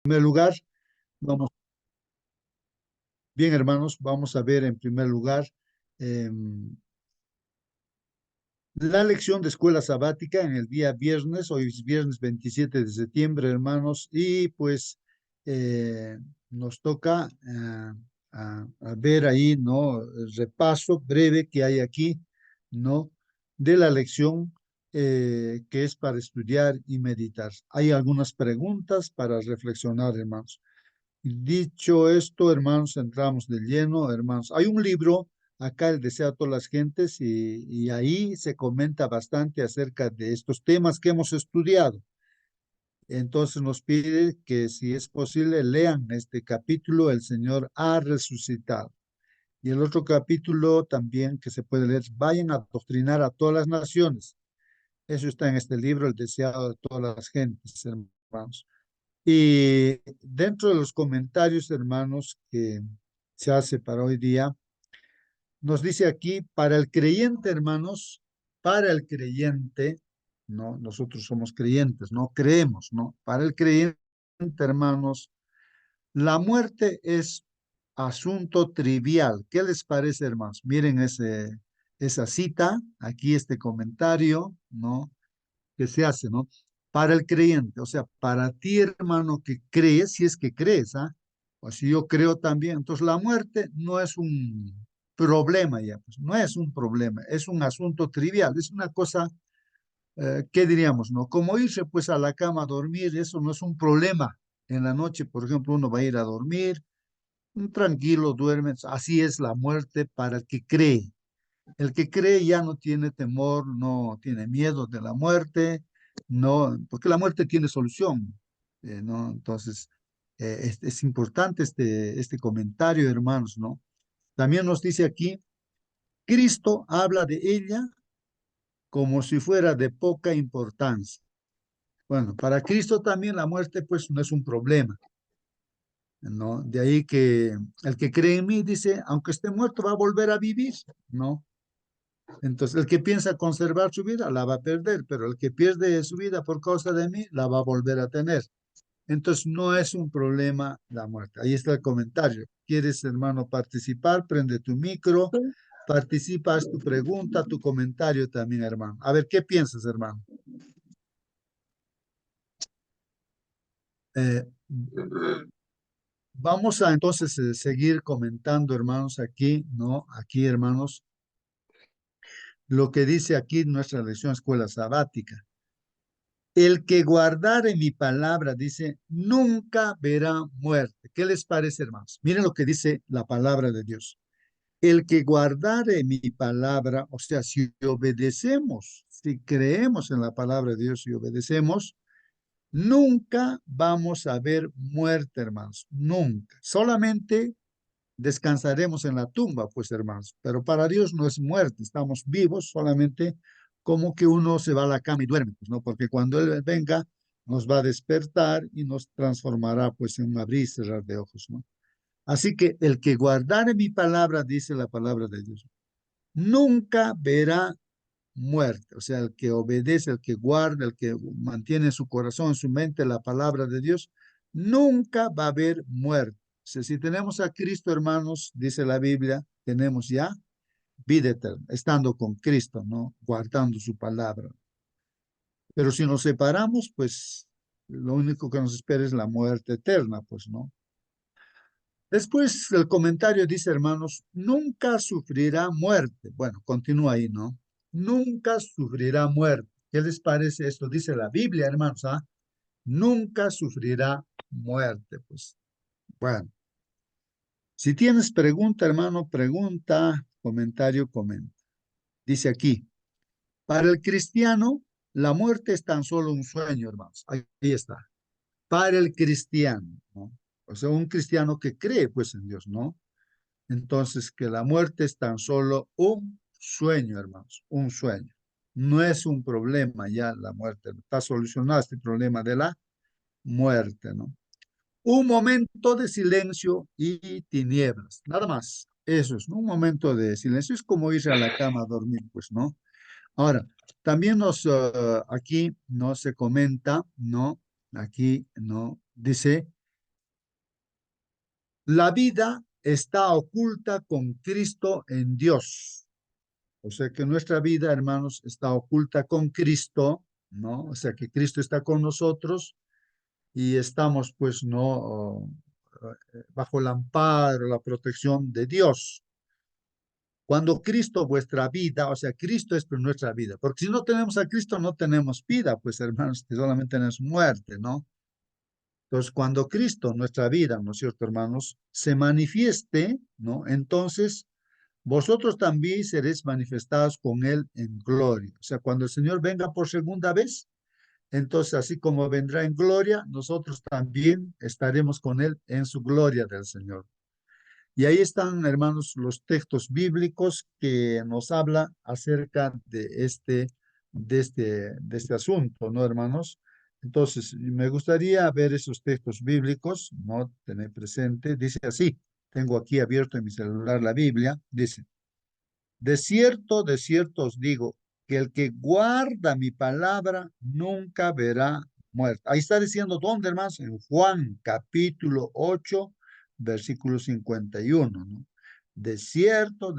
Primer lugar, vamos, bien hermanos, vamos a ver en primer lugar la lección de escuela sabática en el día viernes. Hoy es viernes 27 de septiembre, hermanos, y pues eh, nos toca a ver ahí, ¿no? El repaso breve que hay aquí, ¿no? De la lección que es para estudiar y meditar. Hay algunas preguntas para reflexionar, hermanos. Dicho esto, hermanos, entramos de lleno, hermanos. Hay un libro acá, El deseo a todas las gentes, y ahí se comenta bastante acerca de estos temas que hemos estudiado. Entonces nos pide que si es posible lean este capítulo, El Señor ha resucitado. Y el otro capítulo también que se puede leer, vayan a doctrinar a todas las naciones. Eso está en este libro, El deseado de todas las gentes, hermanos. Y dentro de los comentarios, hermanos, que se hace para hoy día, nos dice aquí, para el creyente, hermanos, para el creyente, ¿no? Nosotros somos creyentes, no creemos, ¿no? Para el creyente, hermanos, la muerte es asunto trivial. ¿Qué les parece, hermanos? Miren esa cita, aquí este comentario, ¿no? Que se hace, ¿no? Para el creyente, o sea, para ti, hermano, que crees, si es que crees, ¿ah? O si yo creo también, entonces la muerte no es un problema ya, pues no es un problema, es un asunto trivial, es una cosa, ¿qué diríamos, no? Como irse pues a la cama a dormir, eso no es un problema. En la noche, por ejemplo, uno va a ir a dormir, tranquilo, duerme, así es la muerte para el que cree. El que cree ya no tiene temor, no tiene miedo de la muerte, no, porque la muerte tiene solución, ¿no? Entonces, es importante este comentario, hermanos, ¿no? También nos dice aquí, Cristo habla de ella como si fuera de poca importancia. Bueno, para Cristo también la muerte, pues, no es un problema, ¿no? De ahí que el que cree en mí dice, aunque esté muerto, va a volver a vivir, ¿no? Entonces, el que piensa conservar su vida la va a perder, pero el que pierde su vida por causa de mí la va a volver a tener. Entonces, no es un problema la muerte. Ahí está el comentario. ¿Quieres, hermano, participar? Prende tu micro, participa, haz tu pregunta, tu comentario también, hermano. A ver, ¿qué piensas, hermano? Eh, vamos a entonces seguir comentando, hermanos, aquí, ¿no? Aquí, hermanos, lo que dice aquí nuestra lección escuela sabática. El que guardare mi palabra, dice, nunca verá muerte. ¿Qué les parece, hermanos? Miren lo que dice la palabra de Dios. El que guardare mi palabra, o sea, si obedecemos, si creemos en la palabra de Dios y obedecemos, nunca vamos a ver muerte, hermanos. Nunca. Solamente descansaremos en la tumba, pues hermanos, pero para Dios no es muerte, estamos vivos, solamente como que uno se va a la cama y duerme, pues no, porque cuando Él venga nos va a despertar y nos transformará pues en un abrir y cerrar de ojos, ¿no? Así que el que guardare mi palabra, dice la palabra de Dios, nunca verá muerte, o sea, el que obedece, el que guarda, el que mantiene en su corazón, en su mente la palabra de Dios, nunca va a haber muerte. O sea, si tenemos a Cristo, hermanos, dice la Biblia, tenemos ya vida eterna, estando con Cristo, ¿no? Guardando su palabra. Pero si nos separamos, pues lo único que nos espera es la muerte eterna, pues, ¿no? Después el comentario dice, hermanos, nunca sufrirá muerte. Bueno, continúa ahí, ¿no? Nunca sufrirá muerte. ¿Qué les parece esto? Dice la Biblia, hermanos, ¿ah? Nunca sufrirá muerte. Pues, bueno, si tienes pregunta, hermano, pregunta, comentario, comenta. Dice aquí, para el cristiano, la muerte es tan solo un sueño, hermanos. Ahí está. Para el cristiano, ¿no? O sea, un cristiano que cree, pues, en Dios, ¿no? Entonces, que la muerte es tan solo un sueño, hermanos, un sueño. No es un problema ya la muerte. Está solucionado este problema de la muerte, ¿no? Un momento de silencio y tinieblas, nada más. Eso es, ¿no? Un momento de silencio. Es como irse a la cama a dormir, pues, ¿no? Ahora, también aquí no se comenta, ¿no? Aquí, ¿no? Dice La vida está oculta con Cristo en Dios. O sea que nuestra vida, hermanos, está oculta con Cristo, ¿no? O sea que Cristo está con nosotros y estamos, pues, no bajo el amparo, la protección de Dios. Cuando Cristo, vuestra vida, o sea, Cristo es pues, nuestra vida, porque si no tenemos a Cristo, no tenemos vida, pues, hermanos, que solamente tenemos muerte, ¿no? Entonces, cuando Cristo, nuestra vida, ¿no es cierto, hermanos, se manifieste, ¿no? Entonces, vosotros también seréis manifestados con Él en gloria. O sea, cuando el Señor venga por segunda vez, entonces, así como vendrá en gloria, nosotros también estaremos con Él en su gloria del Señor. Y ahí están, hermanos, los textos bíblicos que nos habla acerca de este asunto, ¿no, hermanos? Entonces, me gustaría ver esos textos bíblicos, ¿no? Tener presente. Dice así, tengo aquí abierto en mi celular la Biblia, dice, de cierto os digo, que el que guarda mi palabra nunca verá muerte. Ahí está diciendo, ¿dónde, hermanos? En Juan capítulo 8, versículo 51, ¿no? De cierto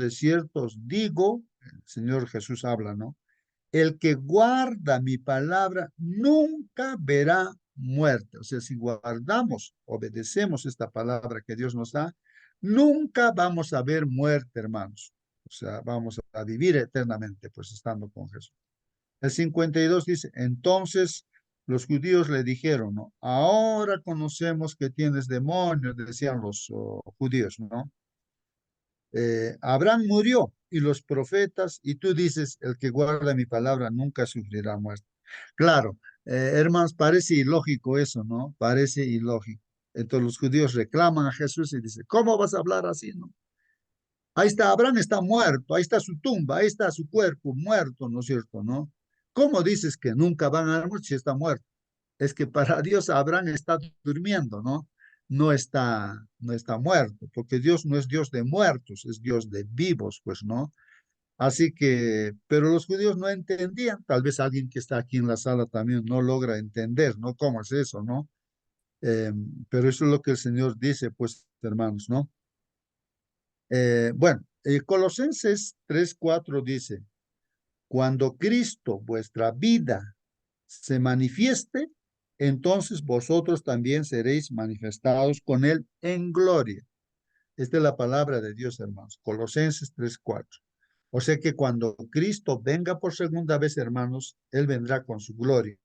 os digo, el Señor Jesús habla, ¿no? El que guarda mi palabra nunca verá muerte. O sea, si guardamos, obedecemos esta palabra que Dios nos da, nunca vamos a ver muerte, hermanos. O sea, vamos a vivir eternamente, pues estando con Jesús. El 52 dice, entonces los judíos le dijeron, ¿no? Ahora conocemos que tienes demonios, decían los judíos, ¿no? Abraham murió y los profetas, y tú dices, el que guarda mi palabra nunca sufrirá muerte. Claro, hermanos, parece ilógico eso, ¿no? Parece ilógico. Entonces los judíos reclaman a Jesús y dicen, ¿cómo vas a hablar así, no? Ahí está, Abraham está muerto, ahí está su tumba, ahí está su cuerpo muerto, ¿no es cierto, no? ¿Cómo dices que nunca van a morir si está muerto? Es que para Dios Abraham está durmiendo, ¿no? No está muerto, porque Dios no es Dios de muertos, es Dios de vivos, pues, ¿no? Así que, pero los judíos no entendían, tal vez alguien que está aquí en la sala también no logra entender, ¿no? ¿Cómo es eso, no? Pero eso es lo que el Señor dice, pues, hermanos, ¿no? Bueno, Colosenses 3:4 dice, cuando Cristo, vuestra vida, se manifieste, entonces vosotros también seréis manifestados con Él en gloria. Esta es la palabra de Dios, hermanos. Colosenses 3:4. O sea que cuando Cristo venga por segunda vez, hermanos, Él vendrá con su gloria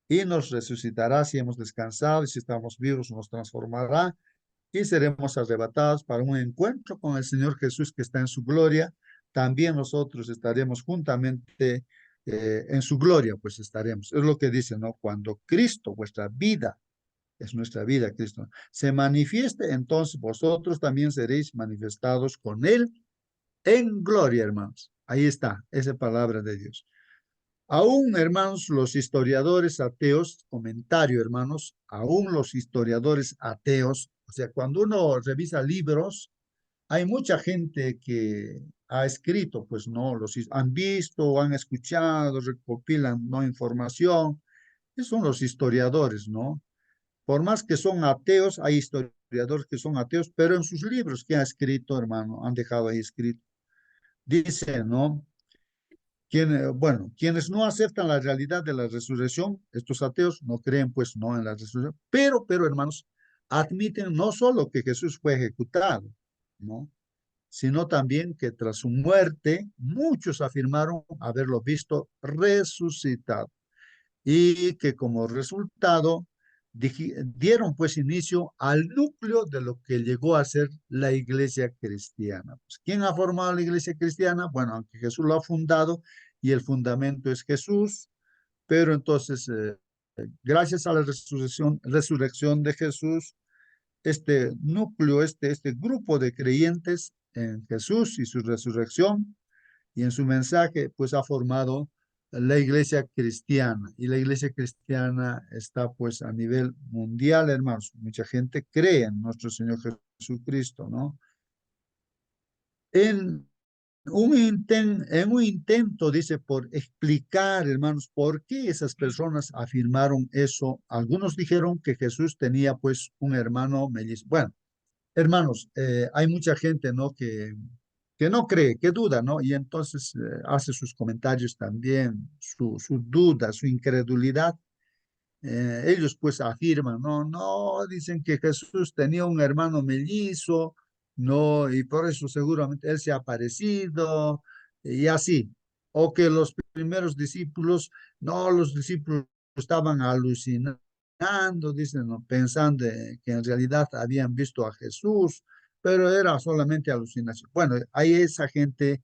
y nos resucitará si hemos descansado y si estamos vivos, nos transformará y seremos arrebatados para un encuentro con el Señor Jesús que está en su gloria. También nosotros estaremos juntamente en su gloria, pues estaremos. Es lo que dice, ¿no? Cuando Cristo, vuestra vida, es nuestra vida, Cristo, se manifieste, entonces vosotros también seréis manifestados con Él en gloria, hermanos. Ahí está, esa palabra de Dios. Aún, hermanos, los historiadores ateos, comentario, hermanos, aún los historiadores ateos, o sea, cuando uno revisa libros, hay mucha gente que ha escrito, pues no, los han visto, han escuchado, recopilan, ¿no? Información, esos son los historiadores, ¿no? Por más que son ateos, hay historiadores que son ateos, pero en sus libros que han escrito, hermano, han dejado ahí escrito. Dice, ¿no? Bueno, quienes no aceptan la realidad de la resurrección, estos ateos no creen pues no en la resurrección, pero hermanos, admiten no solo que Jesús fue ejecutado, ¿no? Sino también que tras su muerte muchos afirmaron haberlo visto resucitado y que como resultado dieron pues inicio al núcleo de lo que llegó a ser la iglesia cristiana. Pues, ¿quién ha formado la iglesia cristiana? Bueno, aunque Jesús lo ha fundado y el fundamento es Jesús, pero entonces, gracias a la resurrección de Jesús, este núcleo, este grupo de creyentes en Jesús y su resurrección, y en su mensaje, pues ha formado la iglesia cristiana. Y la iglesia cristiana está pues a nivel mundial, hermanos. Mucha gente cree en nuestro Señor Jesucristo, ¿no? En en un intento, dice, por explicar, hermanos, por qué esas personas afirmaron eso. Algunos dijeron que Jesús tenía pues un hermano mellizo. Bueno, Hermanos, hay mucha gente, ¿no? Que no cree, que duda, ¿no? Y entonces hace sus comentarios también, su duda, su incredulidad. Ellos pues afirman, no, no, dicen que Jesús tenía un hermano mellizo, no, y por eso seguramente él se ha aparecido, y así. O que los primeros discípulos, no, los discípulos estaban alucinando, dicen, ¿no? Pensando que en realidad habían visto a Jesús, pero era solamente alucinación. Bueno, hay esa gente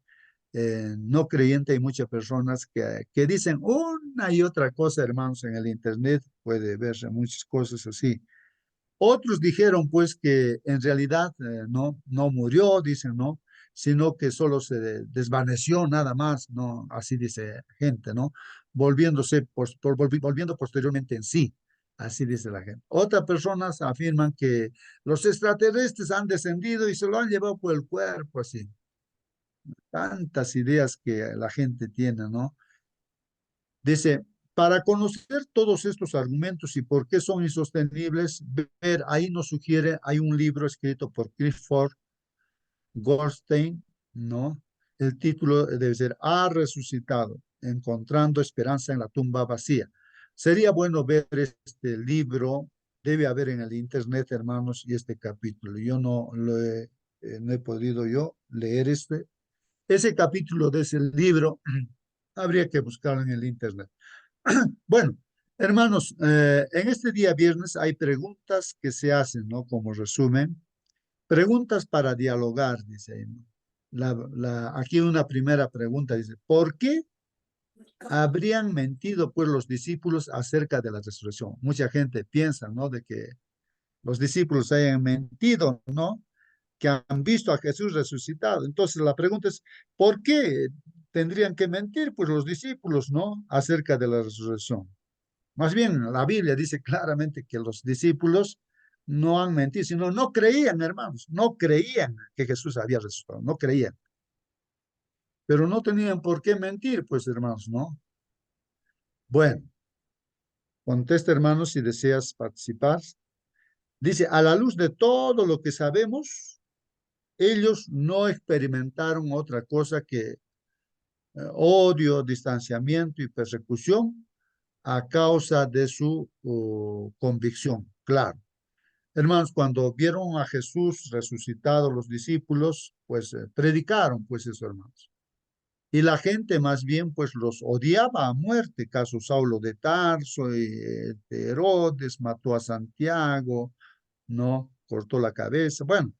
no creyente, hay muchas personas que dicen una y otra cosa, hermanos, en el internet, puede verse muchas cosas así. Otros dijeron pues que en realidad no murió, dicen, ¿no? Sino que solo se desvaneció nada más, ¿no? Así dice gente, ¿no? Volviendo posteriormente en sí. Así dice la gente. Otras personas afirman que los extraterrestres han descendido y se lo han llevado por el cuerpo, así tantas ideas que la gente tiene, ¿no? Dice, para conocer todos estos argumentos y por qué son insostenibles, ver, ahí nos sugiere, hay un libro escrito por Clifford Goldstein, ¿no? El título debe ser Ha resucitado, encontrando esperanza en la tumba vacía. Sería bueno ver este libro, debe haber en el internet, hermanos, y este capítulo. Yo no he podido yo leer ese capítulo de ese libro. Habría que buscarlo en el internet. Bueno, hermanos, en este día viernes hay preguntas que se hacen, ¿no? Como resumen, preguntas para dialogar, dice ahí, ¿no? Aquí una primera pregunta dice, ¿por qué habrían mentido pues los discípulos acerca de la resurrección? Mucha gente piensa, ¿no? De que los discípulos hayan mentido, ¿no? Que han visto a Jesús resucitado. Entonces la pregunta es, ¿por qué tendrían que mentir pues los discípulos, ¿no? Acerca de la resurrección. Más bien, la Biblia dice claramente que los discípulos no han mentido, sino no creían, hermanos, no creían que Jesús había resucitado, no creían. Pero no tenían por qué mentir, pues, hermanos, ¿no? Bueno, contesta, hermanos, si deseas participar. Dice, a la luz de todo lo que sabemos, ellos no experimentaron otra cosa que odio, distanciamiento y persecución a causa de su convicción, claro. Hermanos, cuando vieron a Jesús resucitado, los discípulos, pues predicaron, pues eso, hermanos. Y la gente más bien, pues los odiaba a muerte, caso Saulo de Tarso, y, Herodes mató a Santiago, ¿no? Cortó la cabeza. Bueno,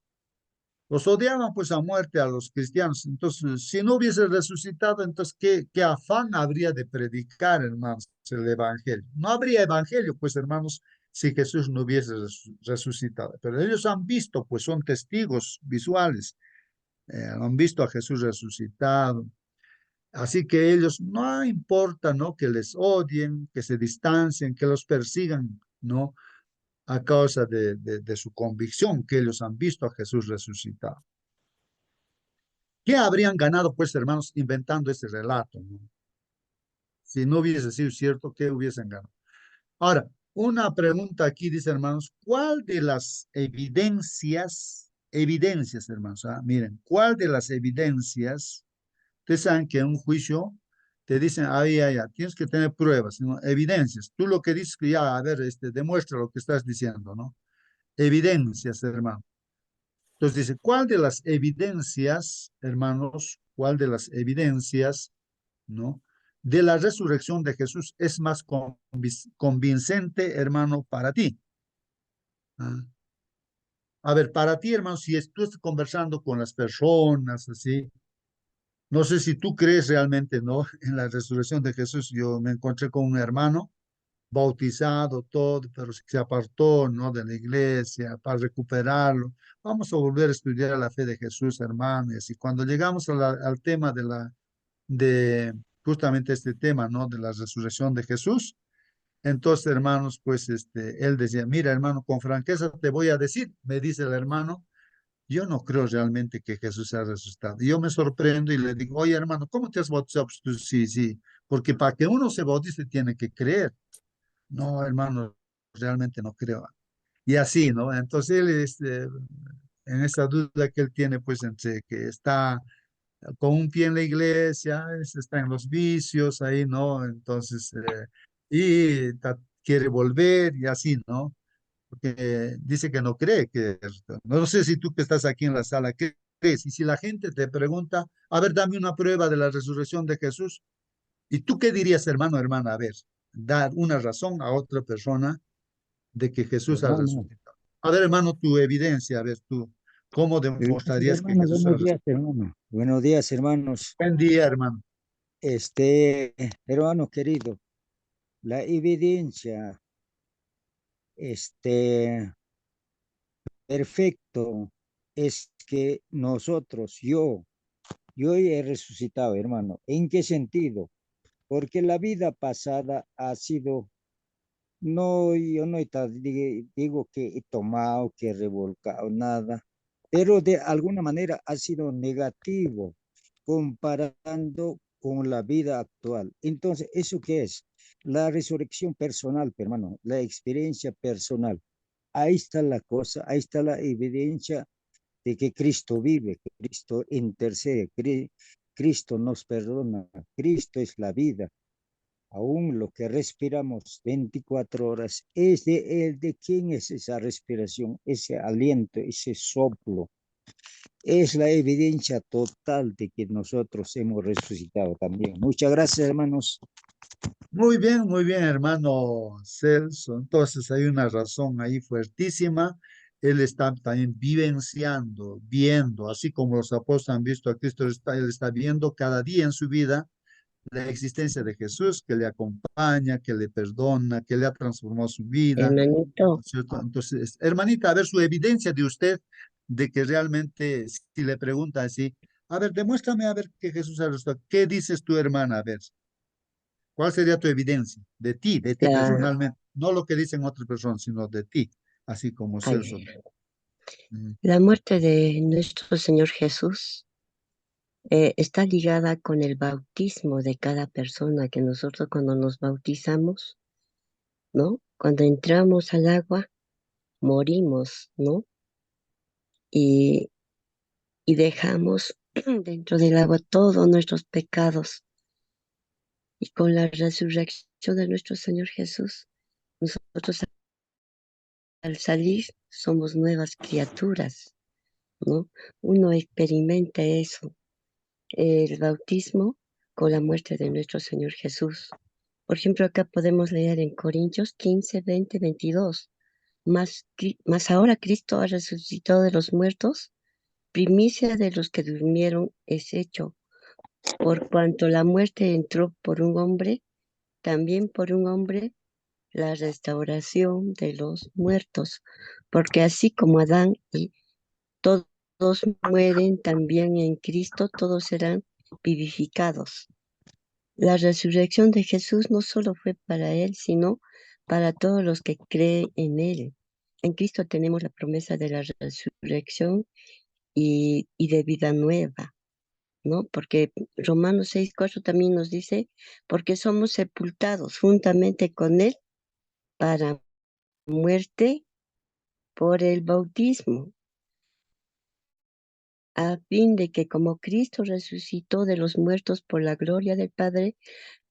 los odiaban pues a muerte a los cristianos. Entonces, si no hubiese resucitado, entonces, ¿qué afán habría de predicar, hermanos, el evangelio? No habría evangelio, pues, hermanos, si Jesús no hubiese resucitado. Pero ellos han visto, pues son testigos visuales, han visto a Jesús resucitado. Así que ellos no importa, ¿no? Que les odien, que se distancien, que los persigan, ¿no? A causa de su convicción que ellos han visto a Jesús resucitado. ¿Qué habrían ganado, pues, hermanos, inventando este relato, ¿no? Si no hubiese sido cierto, ¿qué hubiesen ganado? Ahora, una pregunta aquí dice, hermanos, ¿cuál de las evidencias, hermanos, miren, ¿cuál de las evidencias, ustedes saben que en un juicio te dicen, tienes que tener pruebas, ¿no? Evidencias. Tú lo que dices que ya, a ver, demuestra lo que estás diciendo, ¿no? Evidencias, hermano. Entonces dice, ¿cuál de las evidencias, hermanos, cuál de las evidencias, ¿no? De la resurrección de Jesús es más convincente, hermano, para ti? ¿Ah? A ver, para ti, hermano, si tú estás conversando con las personas, así, no sé si tú crees realmente, ¿no? En la resurrección de Jesús. Yo me encontré con un hermano bautizado, todo, pero se apartó, ¿no? De la iglesia para recuperarlo. Vamos a volver a estudiar la fe de Jesús, hermanos. Y cuando llegamos al tema de justamente este tema, ¿no? De la resurrección de Jesús, entonces, hermanos, pues él decía, mira, hermano, con franqueza te voy a decir, me dice el hermano, yo no creo realmente que Jesús ha resucitado. Y yo me sorprendo y le digo, oye, hermano, ¿cómo te has bautizado? Pues tú, sí, sí, porque para que uno se bautice tiene que creer. No, hermano, realmente no creo. Y así, ¿no? Entonces él en esa duda que él tiene, pues entre que está con un pie en la iglesia, está en los vicios ahí, ¿no? Entonces, quiere volver y así, ¿no? Porque dice que no cree que, no sé si tú que estás aquí en la sala, ¿qué crees? Y si la gente te pregunta, a ver, dame una prueba de la resurrección de Jesús, ¿y tú qué dirías, hermano, hermana? A ver, dar una razón a otra persona de que Jesús ha Hermano, resucitado. A ver, hermano, tu evidencia, a ver, tú, ¿cómo demostrarías que hermano, Jesús ha buenos días, resucitado? hermano. Buenos días, hermanos. Buen día, hermano. Hermano querido, la evidencia, este, perfecto, es que nosotros, yo he resucitado, hermano. ¿En qué sentido? Porque la vida pasada ha sido, no, yo no digo que he tomado, que he revolcado nada, pero de alguna manera ha sido negativo comparando con la vida actual. Entonces, ¿eso qué es? La resurrección personal, hermano, la experiencia personal. Ahí está la cosa, ahí está la evidencia de que Cristo vive, que Cristo intercede, Cristo nos perdona, Cristo es la vida. Aún lo que respiramos 24 horas es de Él. ¿De quién es esa respiración, ese aliento, ese soplo? Es la evidencia total de que nosotros hemos resucitado también. Muchas gracias, hermanos. Muy bien, hermano Celso. Entonces hay una razón ahí fuertísima. Él está también vivenciando, viendo, así como los apóstoles han visto a Cristo, él está viendo cada día en su vida la existencia de Jesús, que le acompaña, que le perdona, que le ha transformado su vida, ¿no Hermanito, es cierto? Entonces, hermanita, a ver su evidencia de usted, de que realmente, si le pregunta así, a ver, demuéstrame a ver que Jesús ha resucitado. ¿Qué dices tu hermana? A ver, ¿cuál sería tu evidencia? De ti la, personalmente, no lo que dicen otras personas, sino de ti, así como ay, Celso. Mm, la muerte de nuestro Señor Jesús está ligada con el bautismo de cada persona, que nosotros cuando nos bautizamos, ¿no? Cuando entramos al agua, morimos, ¿no? Y, y dejamos dentro del agua todos nuestros pecados. Y con la resurrección de nuestro Señor Jesús, nosotros al salir somos nuevas criaturas, ¿no? Uno experimenta eso, el bautismo con la muerte de nuestro Señor Jesús. Por ejemplo, acá podemos leer en Corintios 15, 20, 22. Más ahora Cristo ha resucitado de los muertos, primicia de los que durmieron es hecho. Por cuanto la muerte entró por un hombre, también por un hombre la restauración de los muertos. Porque así como Adán y todos mueren, también en Cristo todos serán vivificados. La resurrección de Jesús no solo fue para él, sino para todos los que creen en él. En Cristo tenemos la promesa de la resurrección y de vida nueva, ¿no? Porque Romanos 6:4 también nos dice, porque somos sepultados juntamente con él para muerte por el bautismo, a fin de que como Cristo resucitó de los muertos por la gloria del Padre,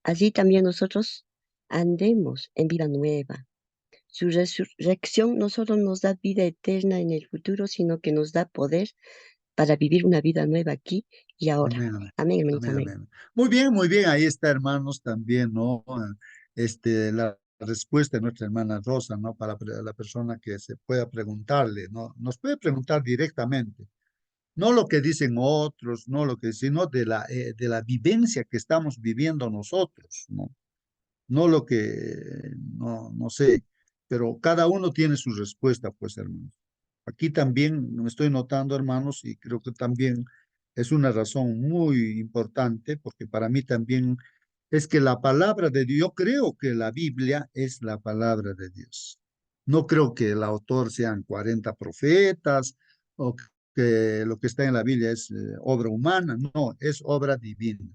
así también nosotros andemos en vida nueva. Su resurrección no solo nos da vida eterna en el futuro, sino que nos da poder para vivir una vida nueva aquí y ahora. amén, amén, Amén, hermanito, amén, amén. amén. Muy bien, ahí está, hermanos, también, ¿no? La respuesta de nuestra hermana Rosa, ¿no? Para la persona que se pueda preguntarle, ¿no? Nos puede preguntar directamente. No lo que dicen otros, no lo que, sino de la vivencia que estamos viviendo nosotros, ¿no? No lo que, no sé, pero cada uno tiene su respuesta, pues, hermanos. Aquí también me estoy notando, hermanos, y creo que también es una razón muy importante, porque para mí también es que la palabra de Dios, yo creo que la Biblia es la palabra de Dios. No creo que el autor sean 40 profetas o que lo que está en la Biblia es obra humana, no, es obra divina.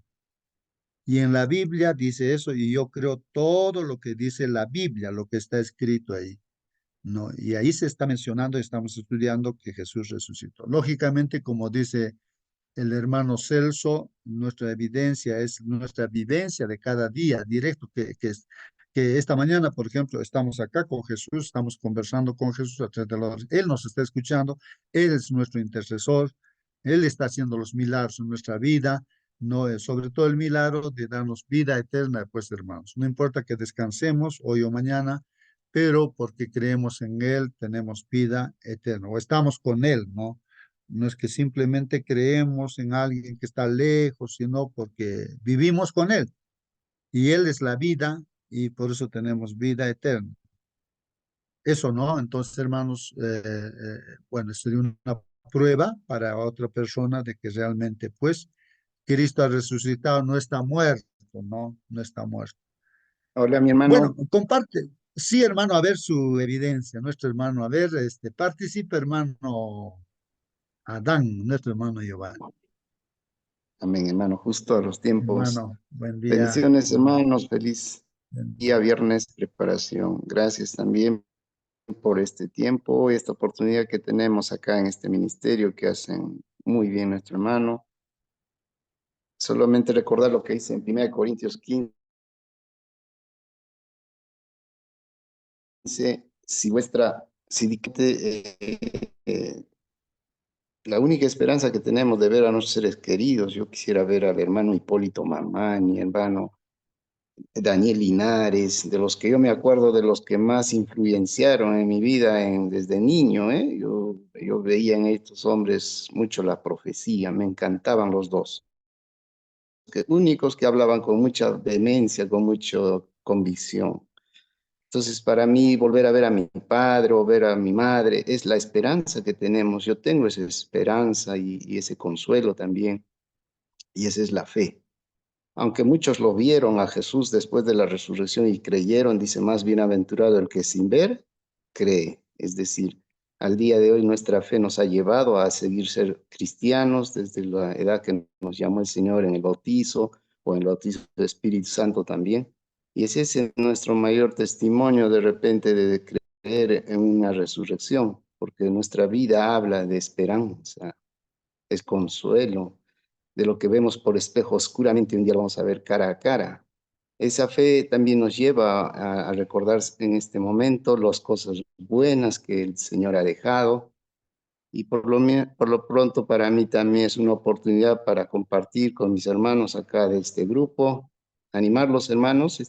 Y en la Biblia dice eso, y yo creo todo lo que dice la Biblia, lo que está escrito ahí. ¿no? Y ahí se está mencionando, estamos estudiando que Jesús resucitó. Lógicamente, como dice el hermano Celso, nuestra evidencia es nuestra vivencia de cada día, directo, que esta mañana, por ejemplo, estamos acá con Jesús, estamos conversando con Jesús a través de los, Él nos está escuchando, Él es nuestro intercesor, Él está haciendo los milagros en nuestra vida, no es sobre todo el milagro de darnos vida eterna, pues hermanos. No importa que descansemos hoy o mañana, pero porque creemos en Él, tenemos vida eterna, o estamos con Él, ¿no? No es que simplemente creemos en alguien que está lejos, sino porque vivimos con Él. Y Él es la vida y por eso tenemos vida eterna. Eso no, entonces hermanos, bueno, sería una prueba para otra persona de que realmente pues Cristo ha resucitado, no está muerto, ¿no? No está muerto. Hola, mi Bueno, hermano. comparte. Sí, hermano, a ver su evidencia, nuestro hermano, a ver, participe, hermano Adán, nuestro hermano Giovanni. Amén, hermano. Justo a los tiempos. Hermano, buen día. Bendiciones, hermanos. Feliz Buen día día. viernes, preparación. Gracias también por este tiempo y esta oportunidad que tenemos acá en este ministerio que hacen muy bien nuestro hermano. Solamente recordar lo que dice en 1 Corintios 15. La única esperanza que tenemos de ver a nuestros seres queridos, yo quisiera ver al hermano Hipólito Mamani, hermano Daniel Linares, de los que yo me acuerdo, de los que más influenciaron en mi vida desde niño, ¿eh? Yo veía en estos hombres mucho la profecía, me encantaban los dos. Únicos que hablaban con mucha vehemencia, con mucha convicción. Entonces, para mí, volver a ver a mi padre o ver a mi madre es la esperanza que tenemos. Yo tengo esa esperanza y ese consuelo también, y esa es la fe. Aunque muchos lo vieron a Jesús después de la resurrección y creyeron, dice, más bienaventurado el que sin ver cree. Es decir, al día de hoy nuestra fe nos ha llevado a seguir ser cristianos desde la edad que nos llamó el Señor en el bautizo o en el bautizo del Espíritu Santo también. Y ese es nuestro mayor testimonio de repente de creer en una resurrección, porque nuestra vida habla de esperanza, es consuelo de lo que vemos por espejo oscuramente, un día lo vamos a ver cara a cara. Esa fe también nos lleva a recordar en este momento las cosas buenas que el Señor ha dejado. Y por lo pronto para mí también es una oportunidad para compartir con mis hermanos acá de este grupo, animar los hermanos,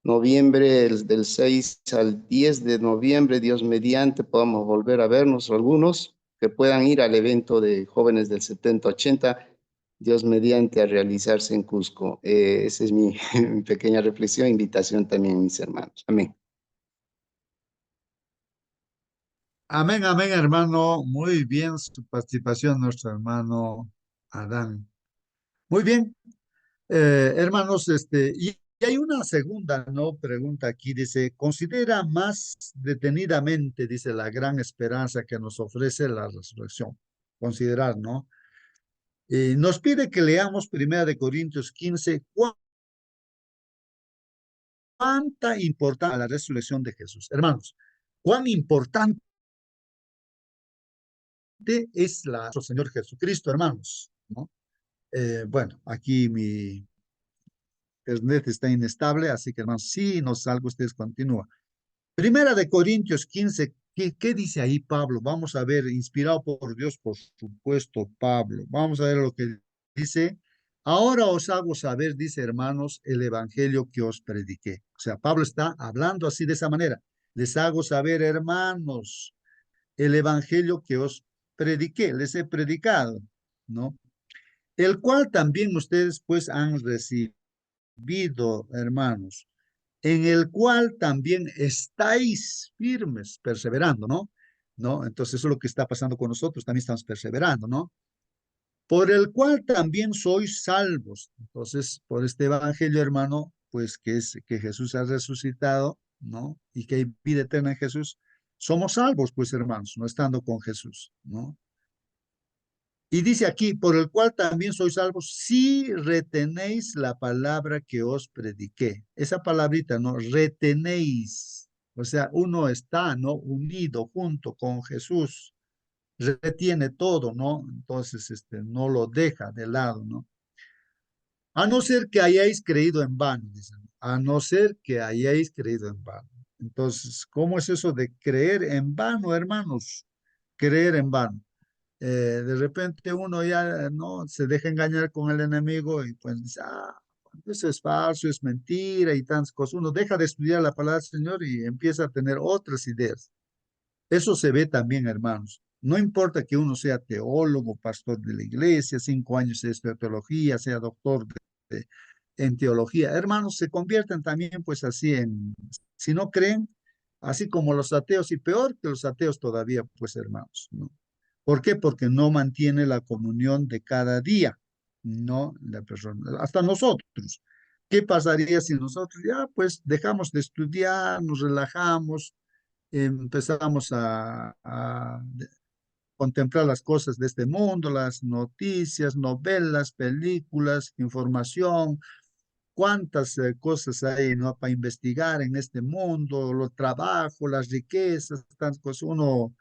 noviembre, del 6 al 10 de noviembre, Dios mediante, podamos volver a vernos algunos que puedan ir al evento de jóvenes del 70-80, Dios mediante, a realizarse en Cusco. Esa es mi, mi pequeña reflexión, invitación también a mis hermanos. Amén. Amén, amén, hermano. Muy bien su participación, nuestro hermano Adán. Muy bien, hermanos, y hay una segunda, ¿no? Pregunta aquí, dice, considera más detenidamente, dice, la gran esperanza que nos ofrece la resurrección. Considerar, ¿no? Nos pide que leamos 1 Corintios 15, cuánta importancia la resurrección de Jesús. Hermanos, cuán importante es nuestro Señor Jesucristo, hermanos, ¿no? Bueno, aquí mi internet está inestable, así que hermanos, si nos salgo, ustedes continúan. 1 Corintios 15, ¿qué dice ahí Pablo? Vamos a ver, inspirado por Dios, por supuesto, Pablo. Vamos a ver lo que dice. Ahora os hago saber, dice hermanos, el evangelio que os prediqué. O sea, Pablo está hablando así de esa manera. Les hago saber, hermanos, el evangelio que os prediqué, les he predicado, ¿no? El cual también ustedes pues han recibido, hermanos, en el cual también estáis firmes, perseverando, ¿no? ¿No? Entonces eso es lo que está pasando con nosotros, también estamos perseverando, ¿no? Por el cual también sois salvos. Entonces, por este evangelio, hermano, pues que es que Jesús ha resucitado, ¿no? Y que hay vida eterna en Jesús, somos salvos, pues, hermanos, no estando con Jesús, ¿no? Y dice aquí, por el cual también sois salvos, si retenéis la palabra que os prediqué. Esa palabrita, ¿no? Retenéis. O sea, uno está, ¿no? Unido junto con Jesús, retiene todo, ¿no? Entonces, no lo deja de lado, ¿no? A no ser que hayáis creído en vano, dicen. A no ser que hayáis creído en vano. Entonces, ¿cómo es eso de creer en vano, hermanos? Creer en vano. De repente uno ya no se deja engañar con el enemigo y pues dice, eso es falso, es mentira y tantas cosas. Uno deja de estudiar la palabra del Señor y empieza a tener otras ideas. Eso se ve también, hermanos. No importa que uno sea teólogo, pastor de la iglesia, 5 años de teología, sea doctor de- en teología. Hermanos, se convierten también pues así si no creen, así como los ateos y peor que los ateos todavía, pues hermanos, ¿no? ¿Por qué? Porque no mantiene la comunión de cada día, no la persona, hasta nosotros. ¿Qué pasaría si nosotros ya pues dejamos de estudiar, nos relajamos, empezamos a contemplar las cosas de este mundo, las noticias, novelas, películas, información, cuántas cosas hay, ¿no? Para investigar en este mundo, los trabajos, las riquezas, tantas cosas. Uno,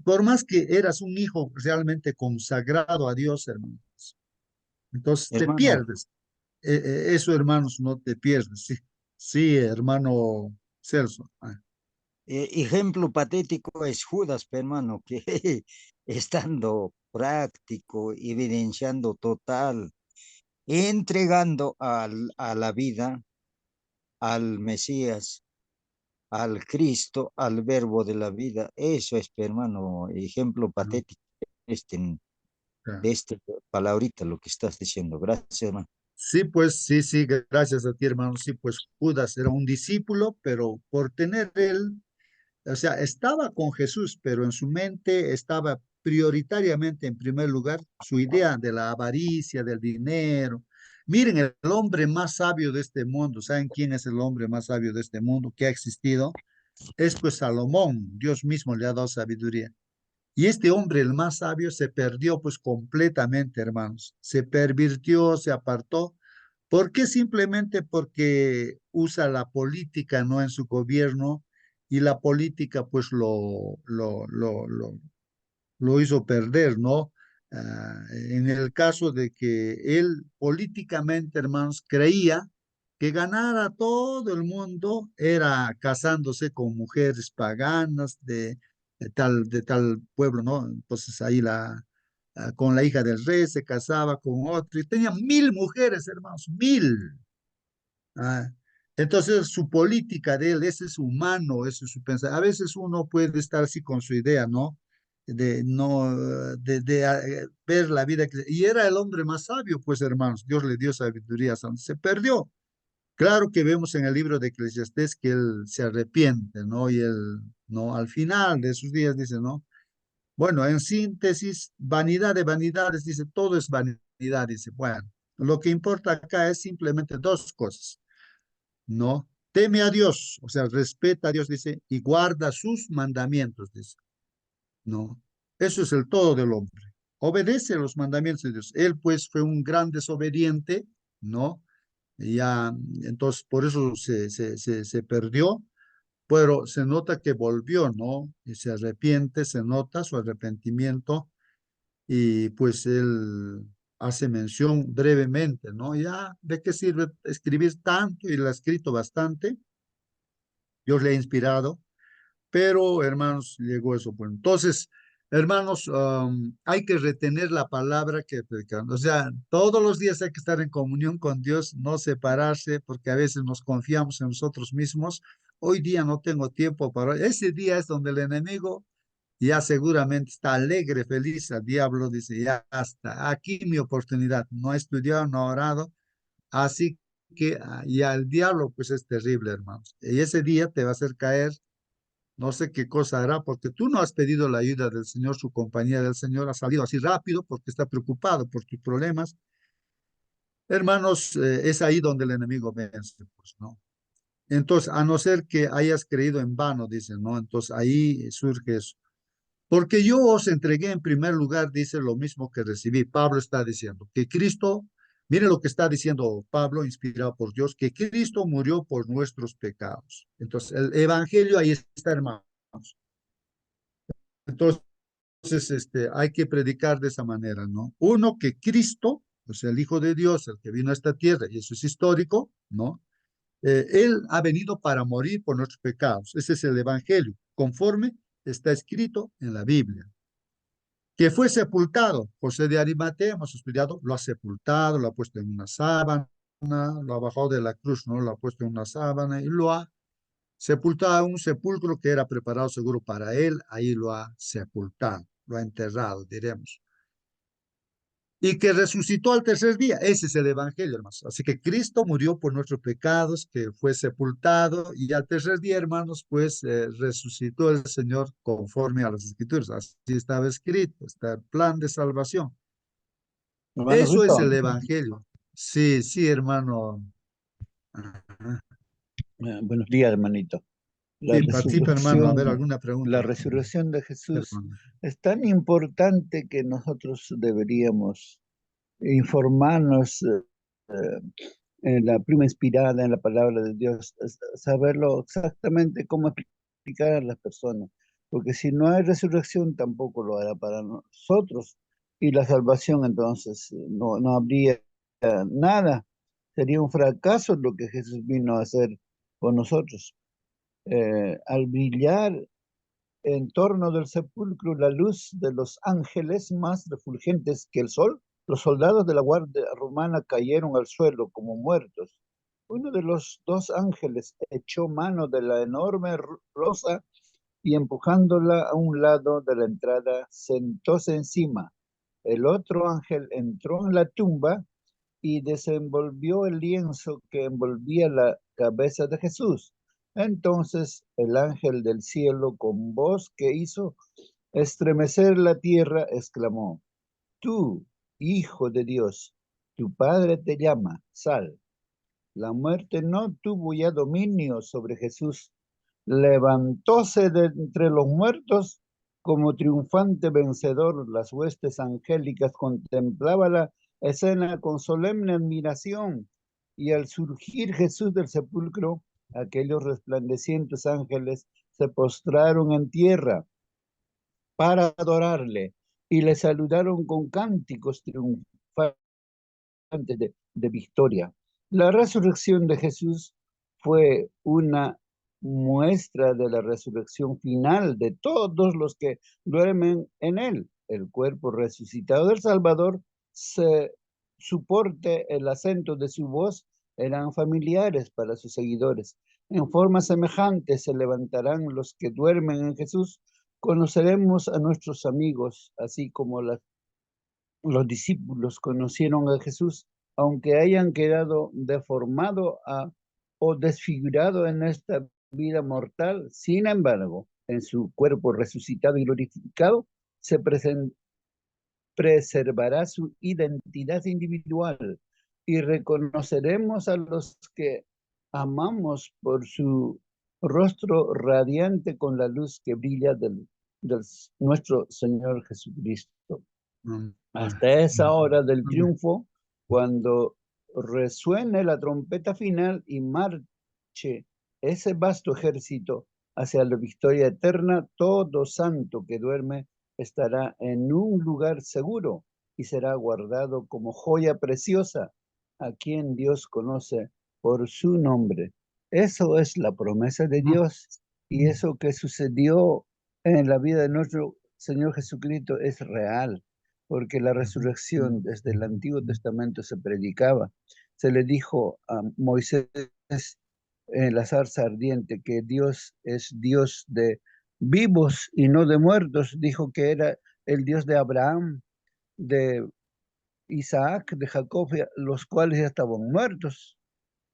por más que eras un hijo realmente consagrado a Dios, hermanos, entonces te Hermano, pierdes. Eso, hermanos, no te pierdes. Sí, sí, hermano Celso. ejemplo patético es Judas, pe, hermano, que estando práctico, evidenciando total, entregando a la vida, al Mesías, al Cristo, al verbo de la vida. Eso es, pe, hermano, ejemplo Ah, patético este, ah. de este palabrita, lo que estás diciendo. Gracias, hermano. Sí, pues sí, sí, gracias a ti, hermano. Sí, pues Judas era un discípulo, pero por tener él, o sea, estaba con Jesús, pero en su mente estaba prioritariamente en primer lugar su idea de la avaricia, del dinero. Miren, el hombre más sabio de este mundo, ¿saben quién es el hombre más sabio de este mundo que ha existido? Es pues Salomón, Dios mismo le ha dado sabiduría. Y este hombre, el más sabio, se perdió pues completamente, hermanos. Se pervirtió, se apartó. ¿Por qué? Simplemente porque usa la política, ¿no? En su gobierno y la política pues lo hizo perder, ¿no? En el caso de que él políticamente, hermanos, creía que ganar a todo el mundo era casándose con mujeres paganas de tal pueblo, ¿no? Entonces ahí con la hija del rey se casaba con otro y tenía 1000 mujeres, hermanos, 1000. Ah, entonces, su política de él, ese es humano, ese es su pensar. A veces uno puede estar así con su idea, ¿no? De no, ver la vida. Y era el hombre más sabio, pues, hermanos. Dios le dio sabiduría. Se perdió. Claro que vemos en el libro de Eclesiastés que él se arrepiente, ¿no? Y él, ¿no? Al final de sus días dice, ¿no? Bueno, en síntesis, vanidad de vanidades, dice, todo es vanidad, dice. Bueno, lo que importa acá es simplemente dos cosas. No, teme a Dios, o sea, respeta a Dios, dice, y guarda sus mandamientos, dice. No, eso es el todo del hombre. Obedece los mandamientos de Dios. Él, pues, fue un gran desobediente, ¿no? Y ya, entonces, por eso se perdió, pero se nota que volvió, ¿no? Y se arrepiente, se nota su arrepentimiento, y pues él hace mención brevemente, ¿no? Ya, ¿de qué sirve escribir tanto? Y lo ha escrito bastante. Dios le ha inspirado, pero hermanos, llegó eso. Bueno, entonces, hermanos, hay que retener la palabra que predicamos. O sea, todos los días hay que estar en comunión con Dios, no separarse, porque a veces nos confiamos en nosotros mismos. Hoy día no tengo tiempo para... Ese día es donde el enemigo ya seguramente está alegre, feliz. El diablo dice, ya está, aquí mi oportunidad. No he estudiado, no he orado. Así que ya el diablo pues es terrible, hermanos. Y ese día te va a hacer caer, no sé qué cosa hará, porque tú no has pedido la ayuda del Señor, su compañía del Señor ha salido así rápido porque está preocupado por tus problemas. Hermanos, es ahí donde el enemigo vence, pues, ¿no? Entonces, a no ser que hayas creído en vano, dicen, ¿no? Entonces ahí surge eso. Porque yo os entregué en primer lugar, dice lo mismo que recibí. Pablo está diciendo que Cristo Mire lo que está diciendo Pablo, inspirado por Dios, que Cristo murió por nuestros pecados. Entonces, el evangelio ahí está, hermanos. Entonces, hay que predicar de esa manera, ¿no? Uno, que Cristo, o sea, el Hijo de Dios, el que vino a esta tierra, y eso es histórico, ¿no? Él ha venido para morir por nuestros pecados. Ese es el evangelio, conforme está escrito en la Biblia. Que fue sepultado. José de Arimatea, hemos estudiado, lo ha sepultado, lo ha puesto en una sábana, lo ha bajado de la cruz, ¿no? Lo ha puesto en una sábana y lo ha sepultado en un sepulcro que era preparado seguro para él, ahí lo ha sepultado, lo ha enterrado, diremos. Y que resucitó al tercer día. Ese es el evangelio, hermanos. Así que Cristo murió por nuestros pecados, que fue sepultado, y al tercer día, hermanos, pues resucitó el Señor conforme a las Escrituras. Así estaba escrito, está el plan de salvación. Hermano Eso es Vito, el evangelio. Sí, sí, hermano. Ajá. buenos días, hermanito. La Sí, participa, hermano. A ver, resurrección, ¿alguna pregunta? la resurrección de Jesús Hermano. es tan importante que nosotros deberíamos informarnos en la pluma inspirada en la palabra de Dios, saberlo exactamente cómo explicar a las personas, porque si no hay resurrección tampoco lo hará para nosotros, y la salvación entonces no habría nada, sería un fracaso lo que Jesús vino a hacer por nosotros. Al brillar en torno del sepulcro la luz de los ángeles más refulgentes que el sol, los soldados de la guardia romana cayeron al suelo como muertos. Uno de los dos ángeles echó mano de la enorme rosa y empujándola a un lado de la entrada, sentóse encima. El otro ángel entró en la tumba y desenvolvió el lienzo que envolvía la cabeza de Jesús. Entonces el ángel del cielo, con voz que hizo estremecer la tierra, exclamó: Tú, Hijo de Dios, tu Padre te llama, sal. La muerte no tuvo ya dominio sobre Jesús. Levantóse de entre los muertos como triunfante vencedor. Las huestes angélicas contemplaban la escena con solemne admiración, y al surgir Jesús del sepulcro, aquellos resplandecientes ángeles se postraron en tierra para adorarle y le saludaron con cánticos triunfantes de victoria. La resurrección de Jesús fue una muestra de la resurrección final de todos los que duermen en él. El cuerpo resucitado del Salvador, su porte, el acento de su voz eran familiares para sus seguidores. En forma semejante se levantarán los que duermen en Jesús. Conoceremos a nuestros amigos, así como los discípulos conocieron a Jesús, aunque hayan quedado deformados o desfigurados en esta vida mortal. Sin embargo, en su cuerpo resucitado y glorificado, se preservará su identidad individual y reconoceremos a los que amamos por su rostro radiante con la luz que brilla del nuestro Señor Jesucristo. Hasta esa hora del triunfo, cuando resuene la trompeta final y marche ese vasto ejército hacia la victoria eterna, todo santo que duerme estará en un lugar seguro y será guardado como joya preciosa a quien Dios conoce por su nombre. Eso es la promesa de Dios, y eso que sucedió en la vida de nuestro Señor Jesucristo es real, porque la resurrección desde el Antiguo Testamento se predicaba. Se le dijo a Moisés en la zarza ardiente que Dios es Dios de vivos y no de muertos. Dijo que era el Dios de Abraham, de Isaac, de Jacob, los cuales ya estaban muertos.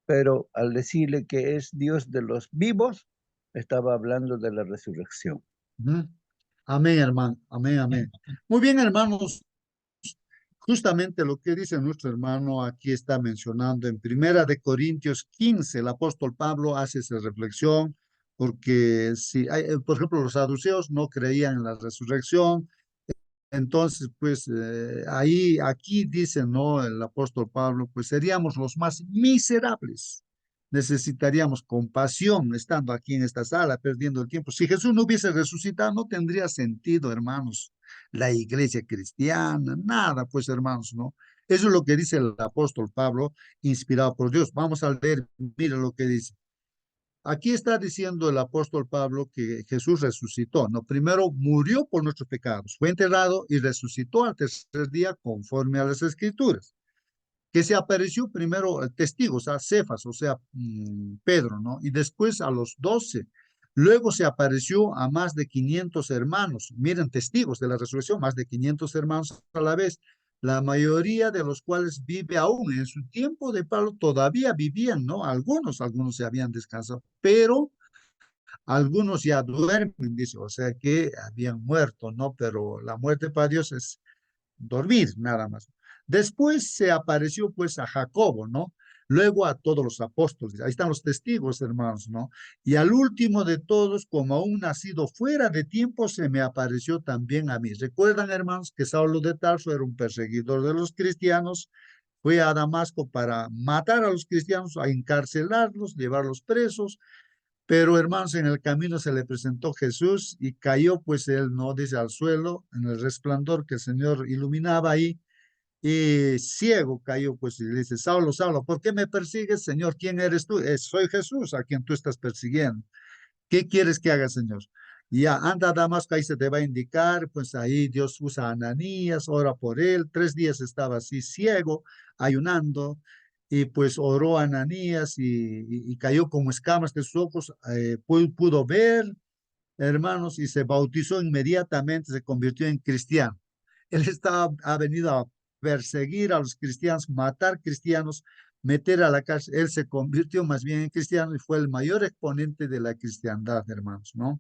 Pero al decirle que es Dios de los vivos, estaba hablando de la resurrección. Amén, hermano. Amén, amén. Muy bien, hermanos. Justamente lo que dice nuestro hermano aquí está mencionando en Primera de Corintios 15, el apóstol Pablo hace esa reflexión, porque si hay, por ejemplo, los saduceos no creían en la resurrección, Entonces, pues aquí dice, ¿no? El apóstol Pablo, pues seríamos los más miserables. Necesitaríamos compasión estando aquí en esta sala, perdiendo el tiempo. Si Jesús no hubiese resucitado, no tendría sentido, hermanos, la iglesia cristiana, nada, pues, hermanos, ¿no? Eso es lo que dice el apóstol Pablo, inspirado por Dios. Vamos a leer, mira lo que dice. Aquí está diciendo el apóstol Pablo que Jesús resucitó, ¿no? Primero murió por nuestros pecados, fue enterrado y resucitó al tercer día conforme a las escrituras, que se apareció primero testigos, a Cefas, o sea, Pedro, ¿no? Y después a los 12. Luego se apareció a más de 500 hermanos, miren, testigos de la resurrección, más de 500 hermanos a la vez, la mayoría de los cuales vive aún. En su tiempo de Pablo todavía vivían, ¿no? Algunos se habían descansado, pero algunos ya duermen, dice, o sea que habían muerto, ¿no? Pero la muerte para Dios es dormir, nada más. Después se apareció pues a Jacobo, ¿no? Luego a todos los apóstoles. Ahí están los testigos, hermanos, ¿no? Y al último de todos, como aún nacido fuera de tiempo, se me apareció también a mí. ¿Recuerdan, hermanos, que Saulo de Tarso era un perseguidor de los cristianos? Fue a Damasco para matar a los cristianos, a encarcelarlos, llevarlos presos, pero hermanos, en el camino se le presentó Jesús y cayó pues él, no dice, al suelo, en el resplandor que el Señor iluminaba ahí, y ciego cayó pues y le dice, Saulo, Saulo, ¿por qué me persigues, Señor? ¿Quién eres tú? Soy Jesús a quien tú estás persiguiendo. ¿Qué quieres que haga, Señor? Y ya, anda a Damasco, ahí se te va a indicar, pues ahí Dios usa a Ananías, ora por él, 3 días estaba así ciego, ayunando, y pues oró a Ananías y cayó como escamas de sus ojos, pudo ver, hermanos, y se bautizó inmediatamente, se convirtió en cristiano. Él ha venido a perseguir a los cristianos, matar cristianos, meter a la cárcel. Él se convirtió más bien en cristiano y fue el mayor exponente de la cristiandad, hermanos, ¿no?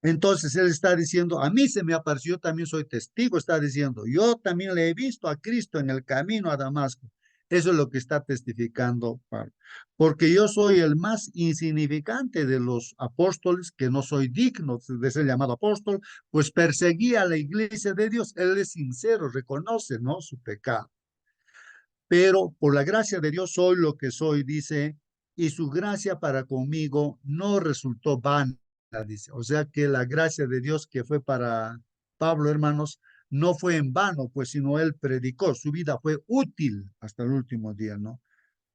Entonces él está diciendo, a mí se me apareció, también soy testigo, está diciendo, yo también le he visto a Cristo en el camino a Damasco. Eso es lo que está testificando Pablo. Porque yo soy el más insignificante de los apóstoles, que no soy digno de ser llamado apóstol, pues perseguí a la iglesia de Dios. Él es sincero, reconoce, ¿no? Su pecado. Pero por la gracia de Dios soy lo que soy, dice, y su gracia para conmigo no resultó vana, dice. O sea que la gracia de Dios que fue para Pablo, hermanos, no fue en vano, pues sino él predicó, su vida fue útil hasta el último día, ¿no?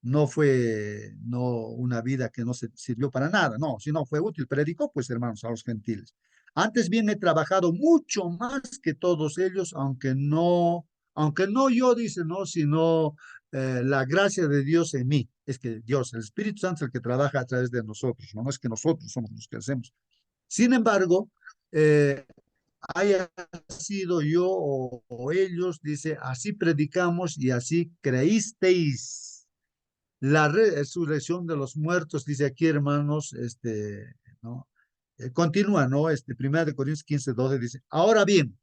No fue una vida que no se sirvió para nada, no, sino fue útil. Predicó, pues, hermanos, a los gentiles. Antes bien he trabajado mucho más que todos ellos, aunque no yo, dice, no, sino la gracia de Dios en mí. Es que Dios, el Espíritu Santo es el que trabaja a través de nosotros, no es que nosotros somos los que hacemos. Sin embargo, haya sido yo o ellos, dice, así predicamos y así creísteis. La resurrección de los muertos, dice aquí, hermanos, ¿no? Continúa, ¿no? 1 Corintios 15:12 dice, ahora bien,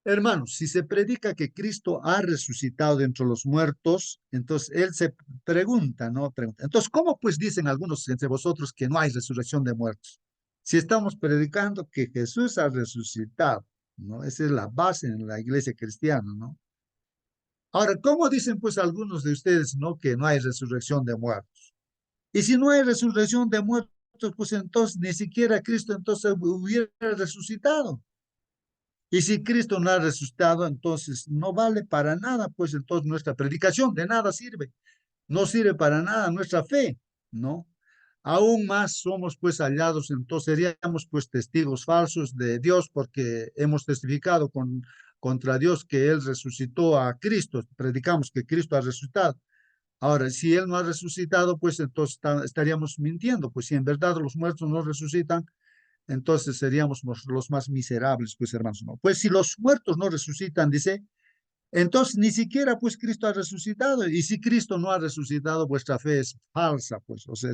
hermanos, si se predica que Cristo ha resucitado de entre los muertos, entonces él se pregunta, ¿no? Pregunta. Entonces, ¿cómo pues dicen algunos entre vosotros que no hay resurrección de muertos? Si estamos predicando que Jesús ha resucitado, ¿no? Esa es la base en la iglesia cristiana, ¿no? Ahora, ¿cómo dicen pues algunos de ustedes, ¿no? Que no hay resurrección de muertos. Y si no hay resurrección de muertos, pues entonces ni siquiera Cristo entonces hubiera resucitado. Y si Cristo no ha resucitado, entonces no vale para nada, pues entonces nuestra predicación de nada sirve. No sirve para nada nuestra fe, ¿no? Aún más somos pues hallados, entonces seríamos pues testigos falsos de Dios porque hemos testificado contra Dios que Él resucitó a Cristo. Predicamos que Cristo ha resucitado. Ahora, si Él no ha resucitado, pues entonces estaríamos mintiendo. Pues si en verdad los muertos no resucitan, entonces seríamos los más miserables, pues hermanos, ¿no? Pues si los muertos no resucitan, dice, entonces ni siquiera pues Cristo ha resucitado. Y si Cristo no ha resucitado, vuestra fe es falsa, pues. O sea,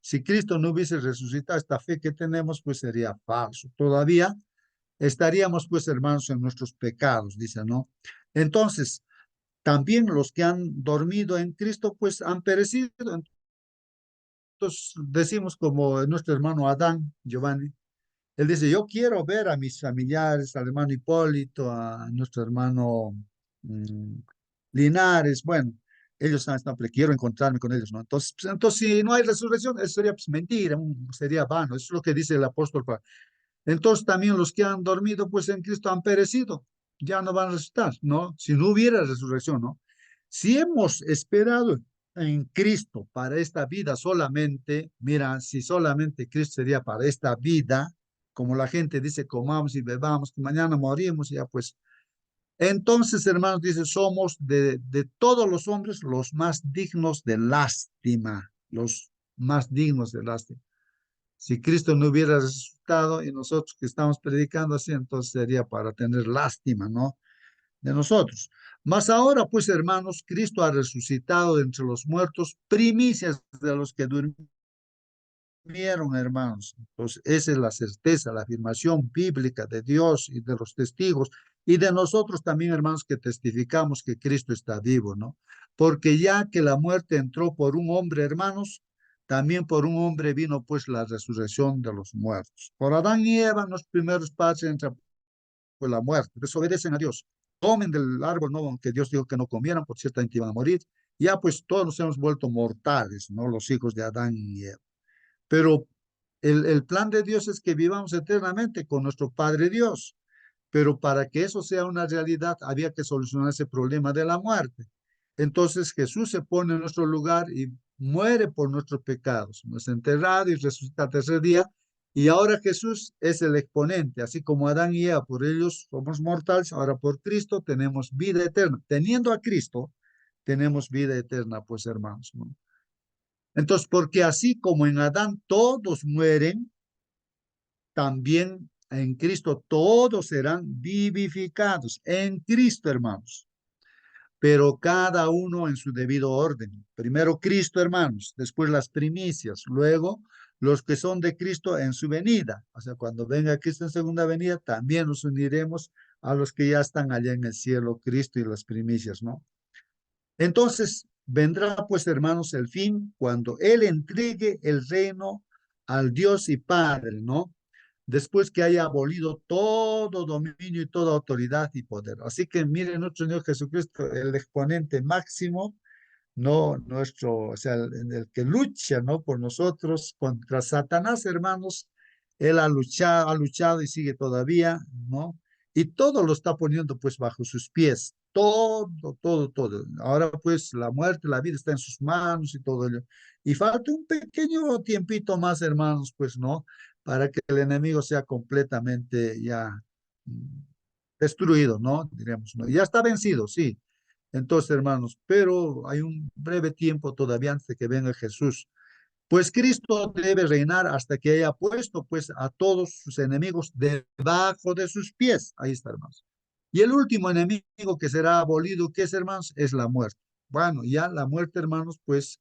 si Cristo no hubiese resucitado, esta fe que tenemos, pues sería falso. Todavía estaríamos, pues, hermanos, en nuestros pecados, dice, ¿no? Entonces, también los que han dormido en Cristo, pues han perecido. Entonces decimos como nuestro hermano Adán, Giovanni, Él dice, yo quiero ver a mis familiares, al hermano Hipólito, a nuestro hermano mm, Linares, bueno, ellos están, pero quiero encontrarme con ellos, ¿no? Entonces, si no hay resurrección, eso sería pues, mentira, sería vano, eso es lo que dice el apóstol Pablo. Entonces también los que han dormido pues en Cristo han perecido, ya no van a resucitar, ¿no? Si no hubiera resurrección, ¿no? Si hemos esperado en Cristo para esta vida solamente, mira, si solamente Cristo sería para esta vida, como la gente dice, comamos y bebamos, que mañana morimos, ya pues. Entonces, hermanos, dice, somos de todos los hombres los más dignos de lástima, los más dignos de lástima. Si Cristo no hubiera resucitado y nosotros que estamos predicando así, entonces sería para tener lástima, ¿no? De nosotros. Mas ahora, pues, hermanos, Cristo ha resucitado de entre los muertos, primicias de los que durmieron, hermanos. Entonces, esa es la certeza, la afirmación bíblica de Dios y de los testigos y de nosotros también, hermanos, que testificamos que Cristo está vivo, ¿no? Porque ya que la muerte entró por un hombre, hermanos, también por un hombre vino pues la resurrección de los muertos. Por Adán y Eva, los primeros padres entra pues la muerte, desobedecen a Dios, comen del árbol, ¿no? Que Dios dijo que no comieran, por ciertamente iban a morir. Ya pues todos nos hemos vuelto mortales, ¿no? Los hijos de Adán y Eva. Pero el plan de Dios es que vivamos eternamente con nuestro Padre Dios. Pero para que eso sea una realidad, había que solucionar ese problema de la muerte. Entonces Jesús se pone en nuestro lugar y muere por nuestros pecados. No es enterrado y resucita al tercer día. Y ahora Jesús es el exponente, así como Adán y Eva, por ellos somos mortales, ahora por Cristo tenemos vida eterna. Teniendo a Cristo, tenemos vida eterna, pues hermanos, ¿no? Entonces, porque así como en Adán todos mueren, también en Cristo todos serán vivificados. En Cristo, hermanos. Pero cada uno en su debido orden. Primero Cristo, hermanos, después las primicias, luego los que son de Cristo en su venida. O sea, cuando venga Cristo en segunda venida, también nos uniremos a los que ya están allá en el cielo, Cristo y las primicias, ¿no? Entonces, vendrá pues, hermanos, el fin cuando Él entregue el reino al Dios y Padre, ¿no? Después que haya abolido todo dominio y toda autoridad y poder. Así que miren nuestro Señor Jesucristo, el exponente máximo, no nuestro, o sea, el que lucha, ¿no? Por nosotros contra Satanás, hermanos, él ha luchado y sigue todavía, ¿no? Y todo lo está poniendo pues bajo sus pies, todo, todo, todo. Ahora pues la muerte, la vida está en sus manos y todo ello. Y falta un pequeño tiempito más, hermanos, pues, ¿no? Para que el enemigo sea completamente ya destruido, ¿no? Diríamos, ¿no? Ya está vencido, sí. Entonces, hermanos, pero hay un breve tiempo todavía antes de que venga Jesús. Pues Cristo debe reinar hasta que haya puesto pues a todos sus enemigos debajo de sus pies. Ahí está, hermanos. Y el último enemigo que será abolido, ¿qué es, hermanos? Es la muerte. Bueno, ya la muerte, hermanos, pues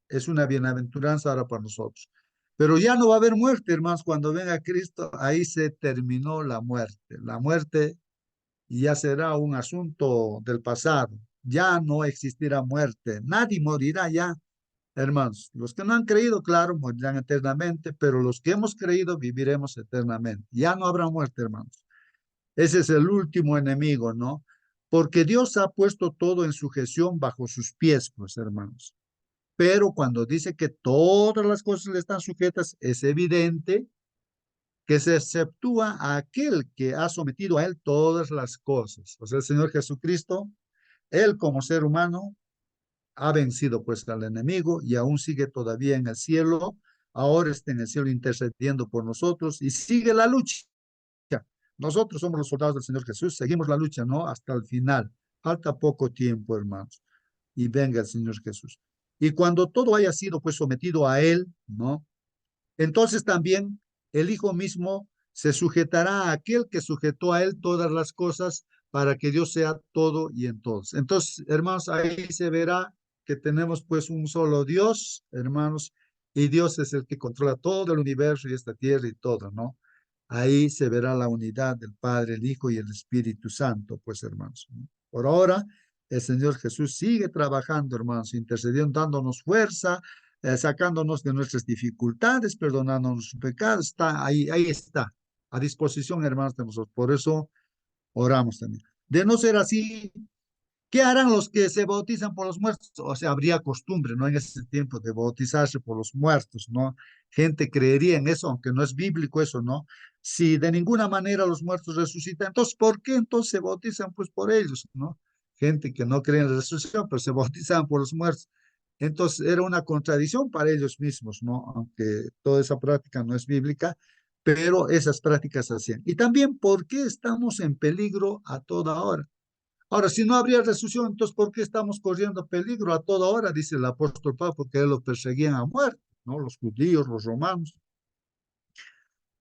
es una bienaventuranza ahora para nosotros. Pero ya no va a haber muerte, hermanos, cuando venga Cristo, ahí se terminó la muerte. La muerte ya será un asunto del pasado. Ya no existirá muerte. Nadie morirá ya, hermanos. Los que no han creído, claro, morirán eternamente, pero los que hemos creído viviremos eternamente. Ya no habrá muerte, hermanos. Ese es el último enemigo, ¿no? Porque Dios ha puesto todo en sujeción bajo sus pies, pues, hermanos. Pero cuando dice que todas las cosas le están sujetas, es evidente que se exceptúa a aquel que ha sometido a él todas las cosas. O sea, el Señor Jesucristo, él como ser humano, ha vencido pues al enemigo y aún sigue todavía en el cielo. Ahora está en el cielo intercediendo por nosotros y sigue la lucha. Nosotros somos los soldados del Señor Jesús, seguimos la lucha, ¿no? Hasta el final. Falta poco tiempo, hermanos. Y venga el Señor Jesús. Y cuando todo haya sido pues sometido a él, ¿no? Entonces también el Hijo mismo se sujetará a aquel que sujetó a él todas las cosas para que Dios sea todo y en todos. Entonces, hermanos, ahí se verá que tenemos pues un solo Dios, hermanos, y Dios es el que controla todo el universo y esta tierra y todo, ¿no? Ahí se verá la unidad del Padre, el Hijo y el Espíritu Santo, pues, hermanos, ¿no? Por ahora, el Señor Jesús sigue trabajando, hermanos, intercediendo, dándonos fuerza, sacándonos de nuestras dificultades, perdonándonos sus pecados. Está ahí, ahí está. a disposición, hermanos, de nosotros. Por eso oramos también. De no ser así, ¿qué harán los que se bautizan por los muertos? O sea, habría costumbre, ¿no? En ese tiempo de bautizarse por los muertos, ¿no? Gente creería en eso, aunque no es bíblico eso, ¿no? Si de ninguna manera los muertos resucitan, entonces, ¿por qué entonces se bautizan? Pues por ellos, ¿no? Gente que no cree en la resurrección, pero se bautizaban por los muertos. Entonces, era una contradicción para ellos mismos, ¿no? Aunque toda esa práctica no es bíblica, pero esas prácticas se hacían. Y también, ¿por qué estamos en peligro a toda hora? Ahora, si no habría resurrección, entonces, ¿por qué estamos corriendo peligro a toda hora? Dice el apóstol Pablo, porque él lo perseguían a muerte, ¿no? Los judíos, los romanos.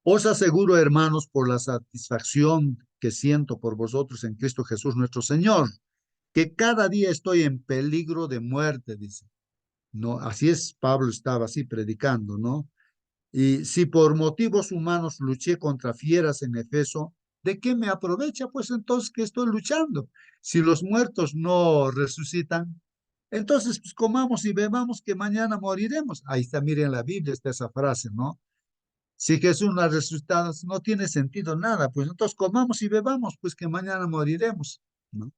Os aseguro, hermanos, por la satisfacción que siento por vosotros en Cristo Jesús nuestro Señor, que cada día estoy en peligro de muerte, dice. No, así es, Pablo estaba así predicando, ¿no? Y si por motivos humanos luché contra fieras en Efeso, ¿de qué me aprovecha? Pues entonces que estoy luchando. Si los muertos no resucitan, entonces pues comamos y bebamos que mañana moriremos. Ahí está, miren la Biblia, está esa frase, ¿no? Si Jesús no ha resucitado, no tiene sentido nada, pues entonces comamos y bebamos, pues que mañana moriremos, ¿no?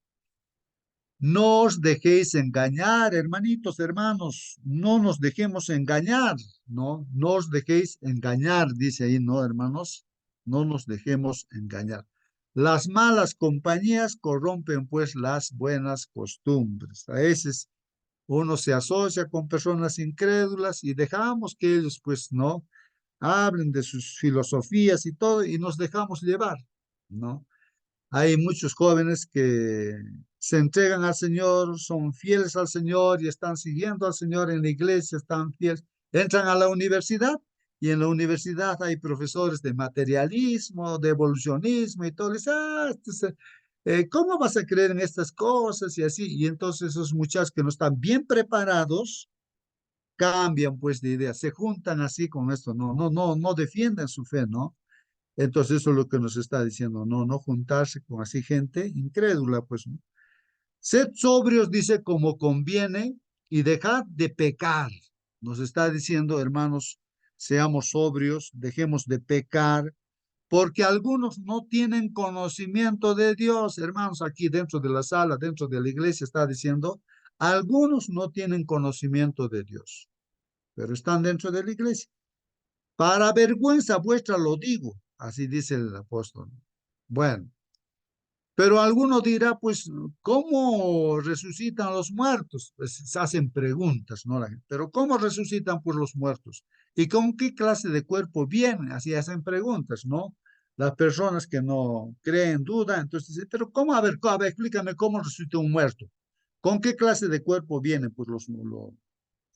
No os dejéis engañar, hermanitos, hermanos, no nos dejemos engañar, ¿no? No os dejéis engañar, dice ahí, ¿no, hermanos? No nos dejemos engañar. Las malas compañías corrompen pues las buenas costumbres. A veces uno se asocia con personas incrédulas y dejamos que ellos pues no hablen de sus filosofías y todo y nos dejamos llevar, ¿no? Hay muchos jóvenes que se entregan al Señor, son fieles al Señor y están siguiendo al Señor en la iglesia, están fieles. Entran a la universidad y en la universidad hay profesores de materialismo, de evolucionismo y todo. Les, ¿cómo vas a creer en estas cosas? Y así. Y entonces esos muchachos que no están bien preparados cambian pues de idea, se juntan así con esto, no defienden su fe, ¿no? Entonces eso es lo que nos está diciendo, no juntarse con así gente incrédula, pues, ¿no? Sed sobrios, dice, como conviene, y dejad de pecar. Nos está diciendo, hermanos, seamos sobrios, dejemos de pecar, porque algunos no tienen conocimiento de Dios. Hermanos, aquí dentro de la sala, dentro de la iglesia, está diciendo, algunos no tienen conocimiento de Dios, pero están dentro de la iglesia. Para vergüenza vuestra lo digo, así dice el apóstol. Bueno, pero alguno dirá, pues, ¿cómo resucitan los muertos? Pues se hacen preguntas, ¿no? Pero ¿cómo resucitan pues los muertos? ¿Y con qué clase de cuerpo vienen? Así hacen preguntas, ¿no? Las personas que no creen, dudan, entonces dicen, pero ¿cómo? A ver, explícame cómo resucita un muerto. ¿Con qué clase de cuerpo vienen pues los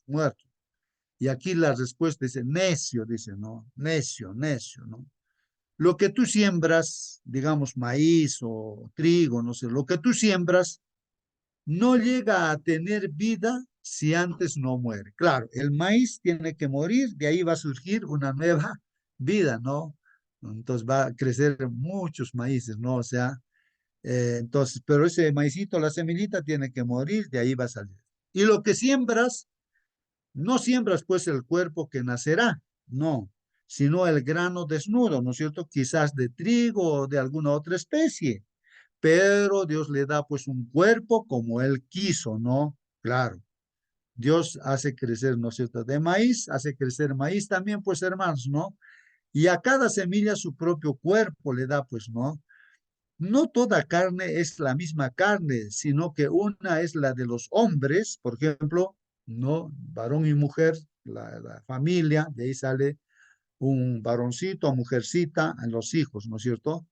muertos? Y aquí la respuesta dice, ¿no? Necio, ¿no? Lo que tú siembras, digamos maíz o trigo, no sé, lo que tú siembras no llega a tener vida si antes no muere. Claro, el maíz tiene que morir, de ahí va a surgir una nueva vida, ¿no? Entonces va a crecer muchos maíces, ¿no? O sea, entonces, pero ese maicito, la semillita tiene que morir, de ahí va a salir. Y lo que siembras, no siembras pues el cuerpo que nacerá, no, sino el grano desnudo, ¿no es cierto? Quizás de trigo o de alguna otra especie, pero Dios le da pues un cuerpo como Él quiso, ¿no? Claro, Dios hace crecer, ¿no es cierto? De maíz, hace crecer maíz también, pues hermanos, ¿no? Y a cada semilla su propio cuerpo le da, pues, ¿no? No toda carne es la misma carne, sino que una es la de los hombres, por ejemplo, no, varón y mujer, la familia, de ahí sale un varoncito, mujercita, en los hijos, ¿no es cierto?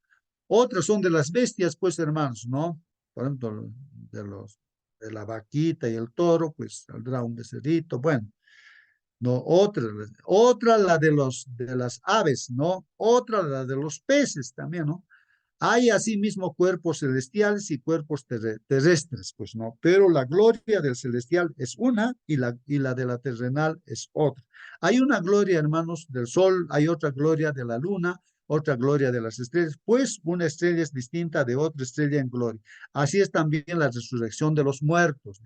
Otras son de las bestias, pues, hermanos, ¿no? Por ejemplo, de la vaquita y el toro, pues saldrá un becerrito, bueno, no, otra la de las aves, ¿no? Otra la de los peces también, ¿no? Hay asimismo cuerpos celestiales y cuerpos terrestres, pues no, pero la gloria del celestial es una y la de la terrenal es otra. Hay una gloria, hermanos, del sol, hay otra gloria de la luna, otra gloria de las estrellas, pues una estrella es distinta de otra estrella en gloria. Así es también la resurrección de los muertos.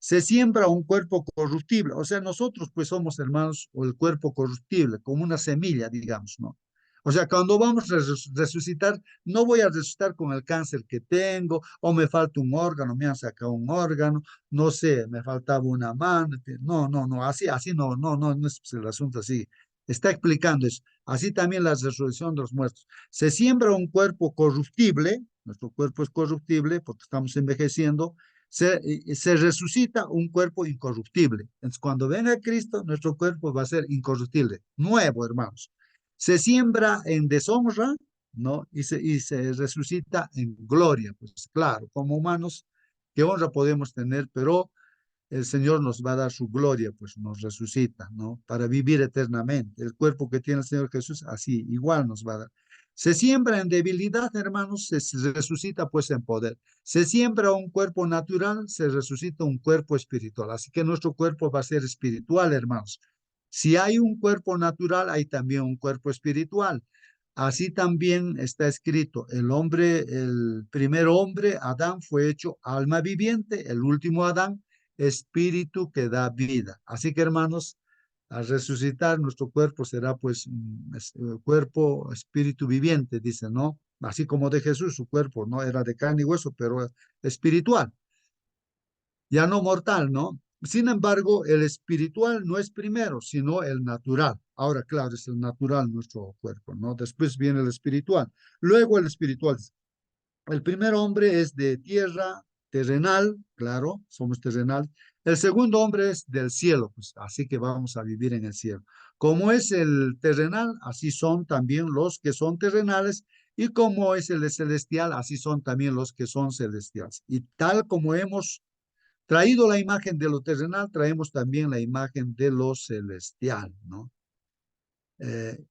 Se siembra un cuerpo corruptible, o sea, nosotros pues somos hermanos, o el cuerpo corruptible, como una semilla, digamos, ¿no? O sea, cuando vamos a resucitar, no voy a resucitar con el cáncer que tengo, o me falta un órgano, me han sacado un órgano, no sé, me faltaba una mano. No, no, no, así no, no, no, no es el asunto así. Está explicando eso. Así también la resurrección de los muertos. Se siembra un cuerpo corruptible, nuestro cuerpo es corruptible porque estamos envejeciendo, se resucita un cuerpo incorruptible. Entonces, cuando venga Cristo, nuestro cuerpo va a ser incorruptible, nuevo, hermanos. Se siembra en deshonra, ¿no? Y se resucita en gloria. Pues claro, como humanos, ¿qué honra podemos tener? Pero el Señor nos va a dar su gloria, pues nos resucita, ¿no? Para vivir eternamente. El cuerpo que tiene el Señor Jesús, así, igual nos va a dar. Se siembra en debilidad, hermanos, se resucita pues en poder. Se siembra un cuerpo natural, se resucita un cuerpo espiritual. Así que nuestro cuerpo va a ser espiritual, hermanos. Si hay un cuerpo natural, hay también un cuerpo espiritual. Así también está escrito, el primer hombre, Adán, fue hecho alma viviente, el último Adán, espíritu que da vida. Así que, hermanos, al resucitar nuestro cuerpo será pues cuerpo, espíritu viviente, dice, ¿no? Así como de Jesús, su cuerpo no era de carne y hueso, pero espiritual, ya no mortal, ¿no? Sin embargo, el espiritual no es primero, sino el natural. Ahora, claro, es el natural nuestro cuerpo, ¿no? Después viene el espiritual. Luego el espiritual. El primer hombre es de tierra, terrenal, claro, somos terrenal. El segundo hombre es del cielo, pues así que vamos a vivir en el cielo. Como es el terrenal, así son también los que son terrenales, y como es el celestial, así son también los que son celestiales. Y tal como hemos traído la imagen de lo terrenal, traemos también la imagen de lo celestial, ¿no?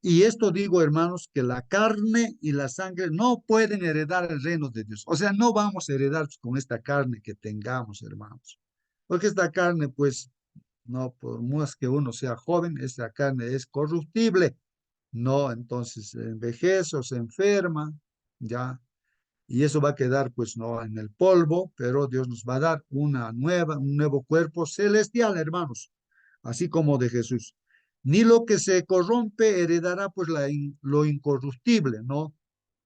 Y esto digo, hermanos, que la carne y la sangre no pueden heredar el reino de Dios. O sea, no vamos a heredar con esta carne que tengamos, hermanos. Porque esta carne, pues, no, por más que uno sea joven, esta carne es corruptible. No, entonces envejece o se enferma, ya. Y eso va a quedar, pues, no en el polvo, pero Dios nos va a dar un nuevo cuerpo celestial, hermanos, así como de Jesús. Ni lo que se corrompe heredará, pues, lo incorruptible, ¿no?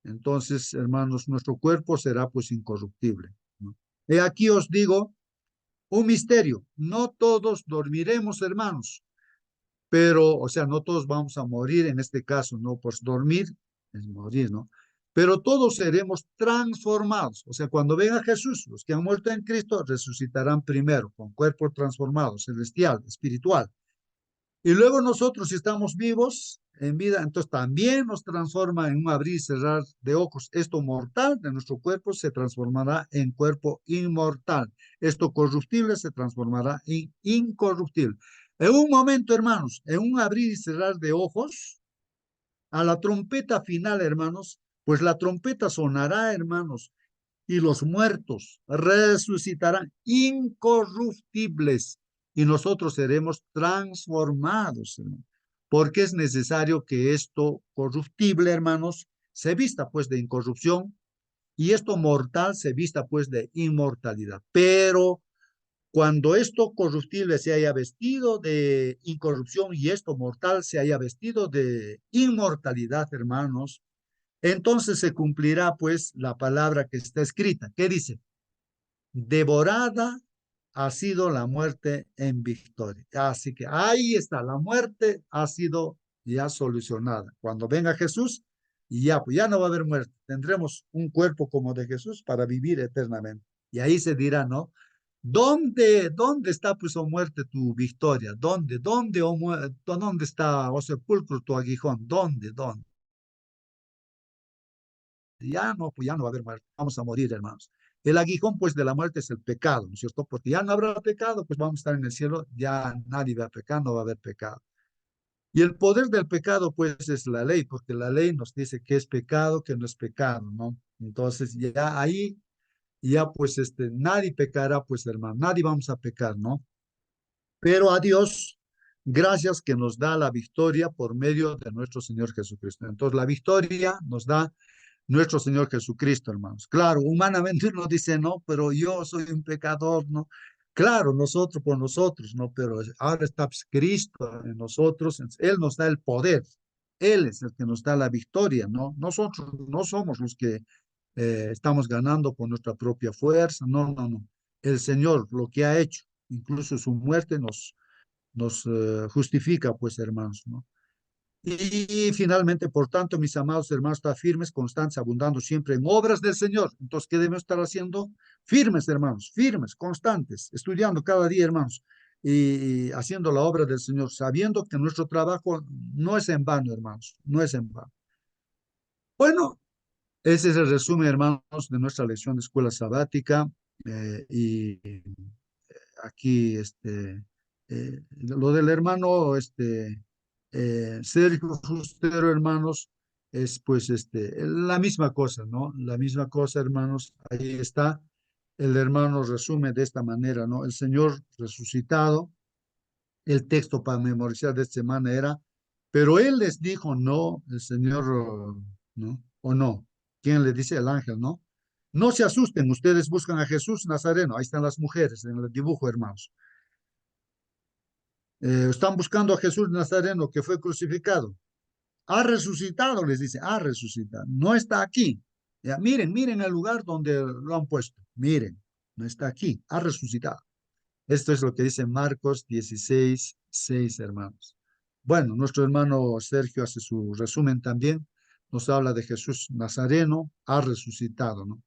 Entonces, hermanos, nuestro cuerpo será, pues, incorruptible, ¿no? Y aquí os digo un misterio. No todos dormiremos, hermanos, pero, o sea, no todos vamos a morir en este caso, ¿no? Pues dormir es morir, ¿no? Pero todos seremos transformados. O sea, cuando venga Jesús, los que han muerto en Cristo resucitarán primero con cuerpo transformado, celestial, espiritual. Y luego nosotros, si estamos vivos en vida, entonces también nos transforma en un abrir y cerrar de ojos. Esto mortal de nuestro cuerpo se transformará en cuerpo inmortal. Esto corruptible se transformará en incorruptible. En un momento, hermanos, en un abrir y cerrar de ojos, a la trompeta final, hermanos, pues la trompeta sonará, hermanos, y los muertos resucitarán incorruptibles y nosotros seremos transformados, hermanos, porque es necesario que esto corruptible, hermanos, se vista pues de incorrupción y esto mortal se vista pues de inmortalidad. Pero cuando esto corruptible se haya vestido de incorrupción y esto mortal se haya vestido de inmortalidad, hermanos, entonces se cumplirá pues la palabra que está escrita. ¿Qué dice? Devorada ha sido la muerte en victoria. Así que ahí está, la muerte ha sido ya solucionada. Cuando venga Jesús, ya, pues ya no va a haber muerte. Tendremos un cuerpo como de Jesús para vivir eternamente. Y ahí se dirá, ¿no? ¿Dónde está, pues, oh muerte, tu victoria? ¿Dónde está, oh sepulcro, tu aguijón? ¿Dónde? Ya no, pues ya no va a haber muerte, vamos a morir, hermanos. El aguijón, pues, de la muerte es el pecado, ¿no es cierto? Porque ya no habrá pecado, pues vamos a estar en el cielo, ya nadie va a pecar, no va a haber pecado. Y el poder del pecado, pues, es la ley, porque la ley nos dice que es pecado, que no es pecado, ¿no? Entonces, ya ahí, ya, pues, nadie pecará, pues, hermano, nadie vamos a pecar, ¿no? Pero a Dios, gracias que nos da la victoria por medio de nuestro Señor Jesucristo. Entonces, la victoria nos da nuestro Señor Jesucristo, hermanos. Claro, humanamente uno dice, no, pero yo soy un pecador, ¿no? Claro, nosotros por nosotros, ¿no? Pero ahora está Cristo en nosotros, Él nos da el poder. Él es el que nos da la victoria, ¿no? Nosotros no somos los que estamos ganando por nuestra propia fuerza, no, no, no. El Señor lo que ha hecho, incluso su muerte nos justifica, pues, hermanos, ¿no? Y finalmente, por tanto, mis amados hermanos, está firmes, constantes, abundando siempre en obras del Señor. Entonces, ¿qué debemos estar haciendo? Firmes, hermanos, firmes, constantes, estudiando cada día, hermanos, y haciendo la obra del Señor, sabiendo que nuestro trabajo no es en vano, hermanos, no es en vano. Bueno, ese es el resumen, hermanos, de nuestra lección de escuela sabática. Y aquí, lo del hermano, Sergio Fustero, hermanos, es pues, la misma cosa, ¿no? La misma cosa, hermanos, ahí está. El hermano resume de esta manera, ¿no? El Señor resucitado, el texto para memorizar de esta semana era, pero Él les dijo, no, el Señor, ¿no? ¿O no? ¿Quién le dice? El ángel, ¿no? No se asusten, ustedes buscan a Jesús Nazareno, ahí están las mujeres en el dibujo, hermanos. Están buscando a Jesús Nazareno que fue crucificado. Ha resucitado, les dice, ha resucitado. No está aquí. Ya, miren, miren el lugar donde lo han puesto. Miren, no está aquí, ha resucitado. Esto es lo que dice Marcos 16:6, hermanos. Bueno, nuestro hermano Sergio hace su resumen también. Nos habla de Jesús Nazareno, ha resucitado, ¿no?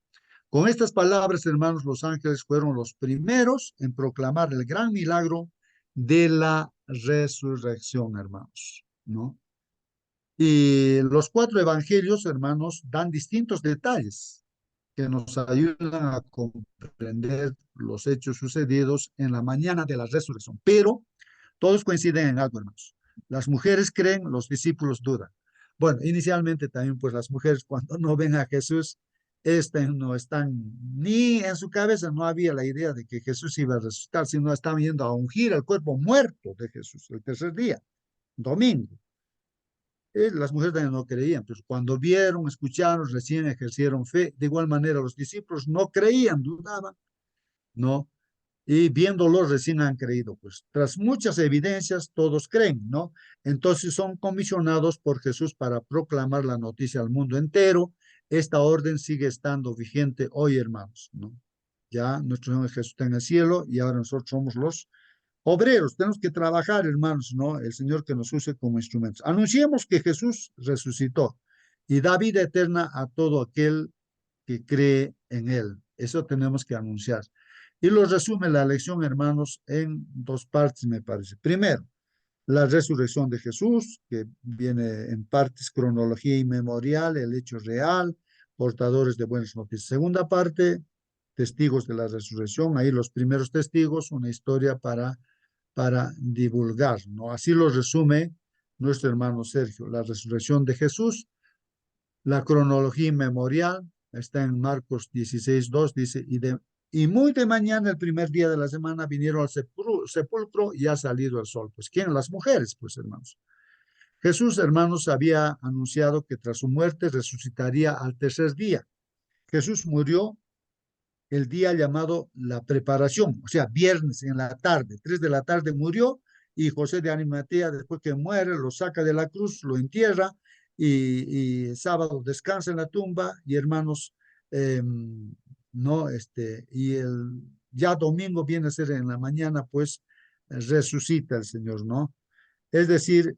Con estas palabras, hermanos, los ángeles fueron los primeros en proclamar el gran milagro de la resurrección, hermanos, ¿no? Y los 4 evangelios, hermanos, dan distintos detalles que nos ayudan a comprender los hechos sucedidos en la mañana de la resurrección. Pero todos coinciden en algo, hermanos. Las mujeres creen, los discípulos dudan. Bueno, inicialmente también, pues las mujeres cuando no ven a Jesús, no están ni en su cabeza, no había la idea de que Jesús iba a resucitar, sino estaban yendo a ungir el cuerpo muerto de Jesús el tercer día, domingo. Las mujeres también no creían, pero cuando vieron, escucharon, recién ejercieron fe. De igual manera, los discípulos no creían, dudaban, ¿no? Y viéndolo recién han creído, pues tras muchas evidencias todos creen, ¿no? Entonces son comisionados por Jesús para proclamar la noticia al mundo entero. Esta orden sigue estando vigente hoy, hermanos, ¿no? Ya nuestro Señor Jesús está en el cielo y ahora nosotros somos los obreros, tenemos que trabajar, hermanos, ¿no? El Señor que nos use como instrumentos. Anunciemos que Jesús resucitó y da vida eterna a todo aquel que cree en Él. Eso tenemos que anunciar. Y lo resume la lección, hermanos, en 2 partes, me parece. Primero, la resurrección de Jesús, que viene en partes cronología y memorial, el hecho real, portadores de buenas noticias. Segunda parte, testigos de la resurrección, ahí los primeros testigos, una historia para divulgar, ¿no? Así lo resume nuestro hermano Sergio, la resurrección de Jesús, la cronología memorial, está en Marcos 16:2, dice, y muy de mañana, el primer día de la semana, vinieron al sepulcro y ha salido el sol. Pues, ¿quién? Las mujeres, pues, hermanos. Jesús, hermanos, había anunciado que tras su muerte resucitaría al tercer día. Jesús murió el día llamado la preparación, o sea, viernes en la tarde, 3 de la tarde murió, y José de Arimatea, después que muere, lo saca de la cruz, lo entierra, y sábado descansa en la tumba, y hermanos, no, ya domingo viene a ser en la mañana, pues resucita el Señor, ¿no? Es decir,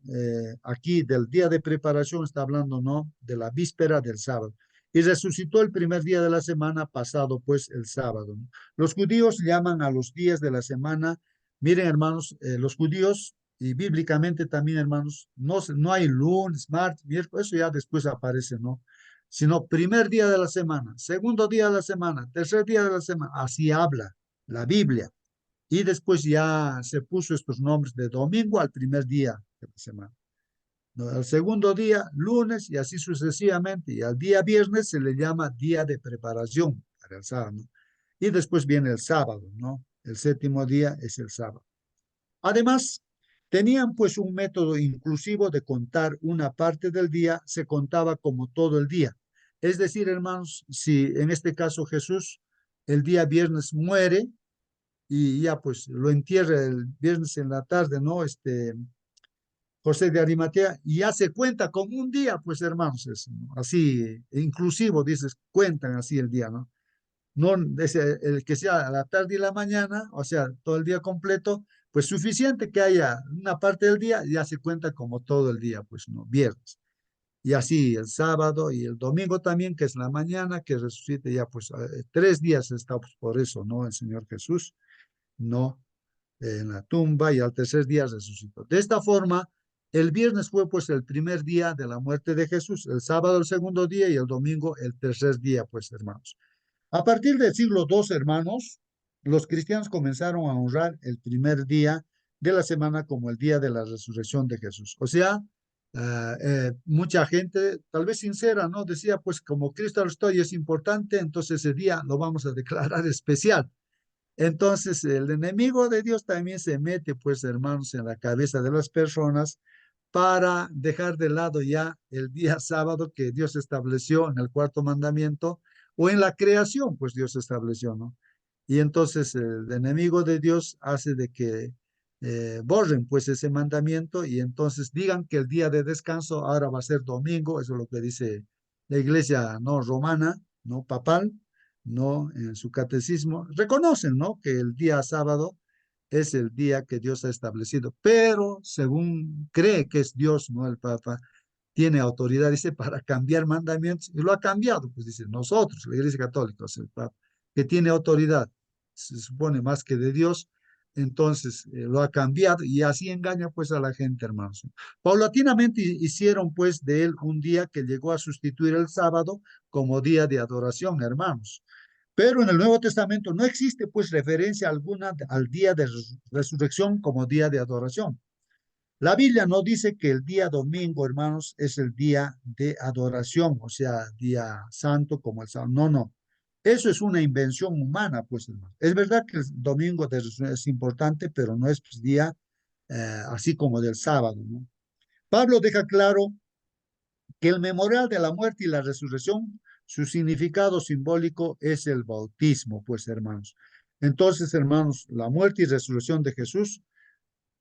aquí del día de preparación está hablando, ¿no? De la víspera del sábado. Y resucitó el primer día de la semana pasado, pues el sábado, ¿no? Los judíos llaman a los días de la semana, miren hermanos, los judíos, y bíblicamente también hermanos, no hay lunes, martes, miércoles, eso ya después aparece, ¿no? Sino primer día de la semana, segundo día de la semana, tercer día de la semana, así habla la Biblia. Y después ya se puso estos nombres de domingo al primer día de la semana. ¿No? Al segundo día, lunes, y así sucesivamente. Y al día viernes se le llama día de preparación para el sábado, ¿no? Y después viene el sábado, ¿no? El séptimo día es el sábado. Además, tenían pues un método inclusivo de contar una parte del día, se contaba como todo el día. Es decir, hermanos, si en este caso Jesús el día viernes muere, y ya pues lo entierra el viernes en la tarde, ¿no? José de Arimatea, y ya se cuenta como un día, pues hermanos, eso, ¿no? Así, inclusivo, dices, cuentan así el día, ¿no? No el que sea a la tarde y la mañana, o sea, todo el día completo, pues suficiente que haya una parte del día, ya se cuenta como todo el día, pues no, viernes. Y así el sábado y el domingo también, que es la mañana, que resucite ya, pues 3 días está pues, por eso, ¿no? El Señor Jesús, no en la tumba y al tercer día resucitó. De esta forma, el viernes fue pues el primer día de la muerte de Jesús, el sábado el segundo día y el domingo el tercer día, pues hermanos. A partir del siglo II, hermanos, los cristianos comenzaron a honrar el primer día de la semana como el día de la resurrección de Jesús. O sea, mucha gente, tal vez sincera, ¿no? Decía, pues como Cristo resucitó y es importante, entonces ese día lo vamos a declarar especial. Entonces, el enemigo de Dios también se mete, pues, hermanos, en la cabeza de las personas para dejar de lado ya el día sábado que Dios estableció en el cuarto mandamiento o en la creación, pues Dios estableció, ¿no? Y entonces el enemigo de Dios hace de que borren pues ese mandamiento y entonces digan que el día de descanso ahora va a ser domingo, eso es lo que dice la iglesia no romana, no papal, no en su catecismo, reconocen, ¿no? Que el día sábado es el día que Dios ha establecido, pero según cree que es Dios, no el Papa, tiene autoridad, dice, para cambiar mandamientos, y lo ha cambiado, pues dice, nosotros, la Iglesia Católica, o sea, el Papa, que tiene autoridad, se supone más que de Dios, entonces lo ha cambiado y así engaña pues a la gente, hermanos. Paulatinamente hicieron pues de él un día que llegó a sustituir el sábado como día de adoración, hermanos. Pero en el Nuevo Testamento no existe pues referencia alguna al día de resurrección como día de adoración. La Biblia no dice que el día domingo, hermanos, es el día de adoración, o sea, día santo como el sábado. No, no. Eso es una invención humana, pues, hermano. Es verdad que el domingo de resurrección es importante, pero no es pues, día así como del sábado, ¿no? Pablo deja claro que el memorial de la muerte y la resurrección, su significado simbólico es el bautismo, pues, hermanos. Entonces, hermanos, la muerte y resurrección de Jesús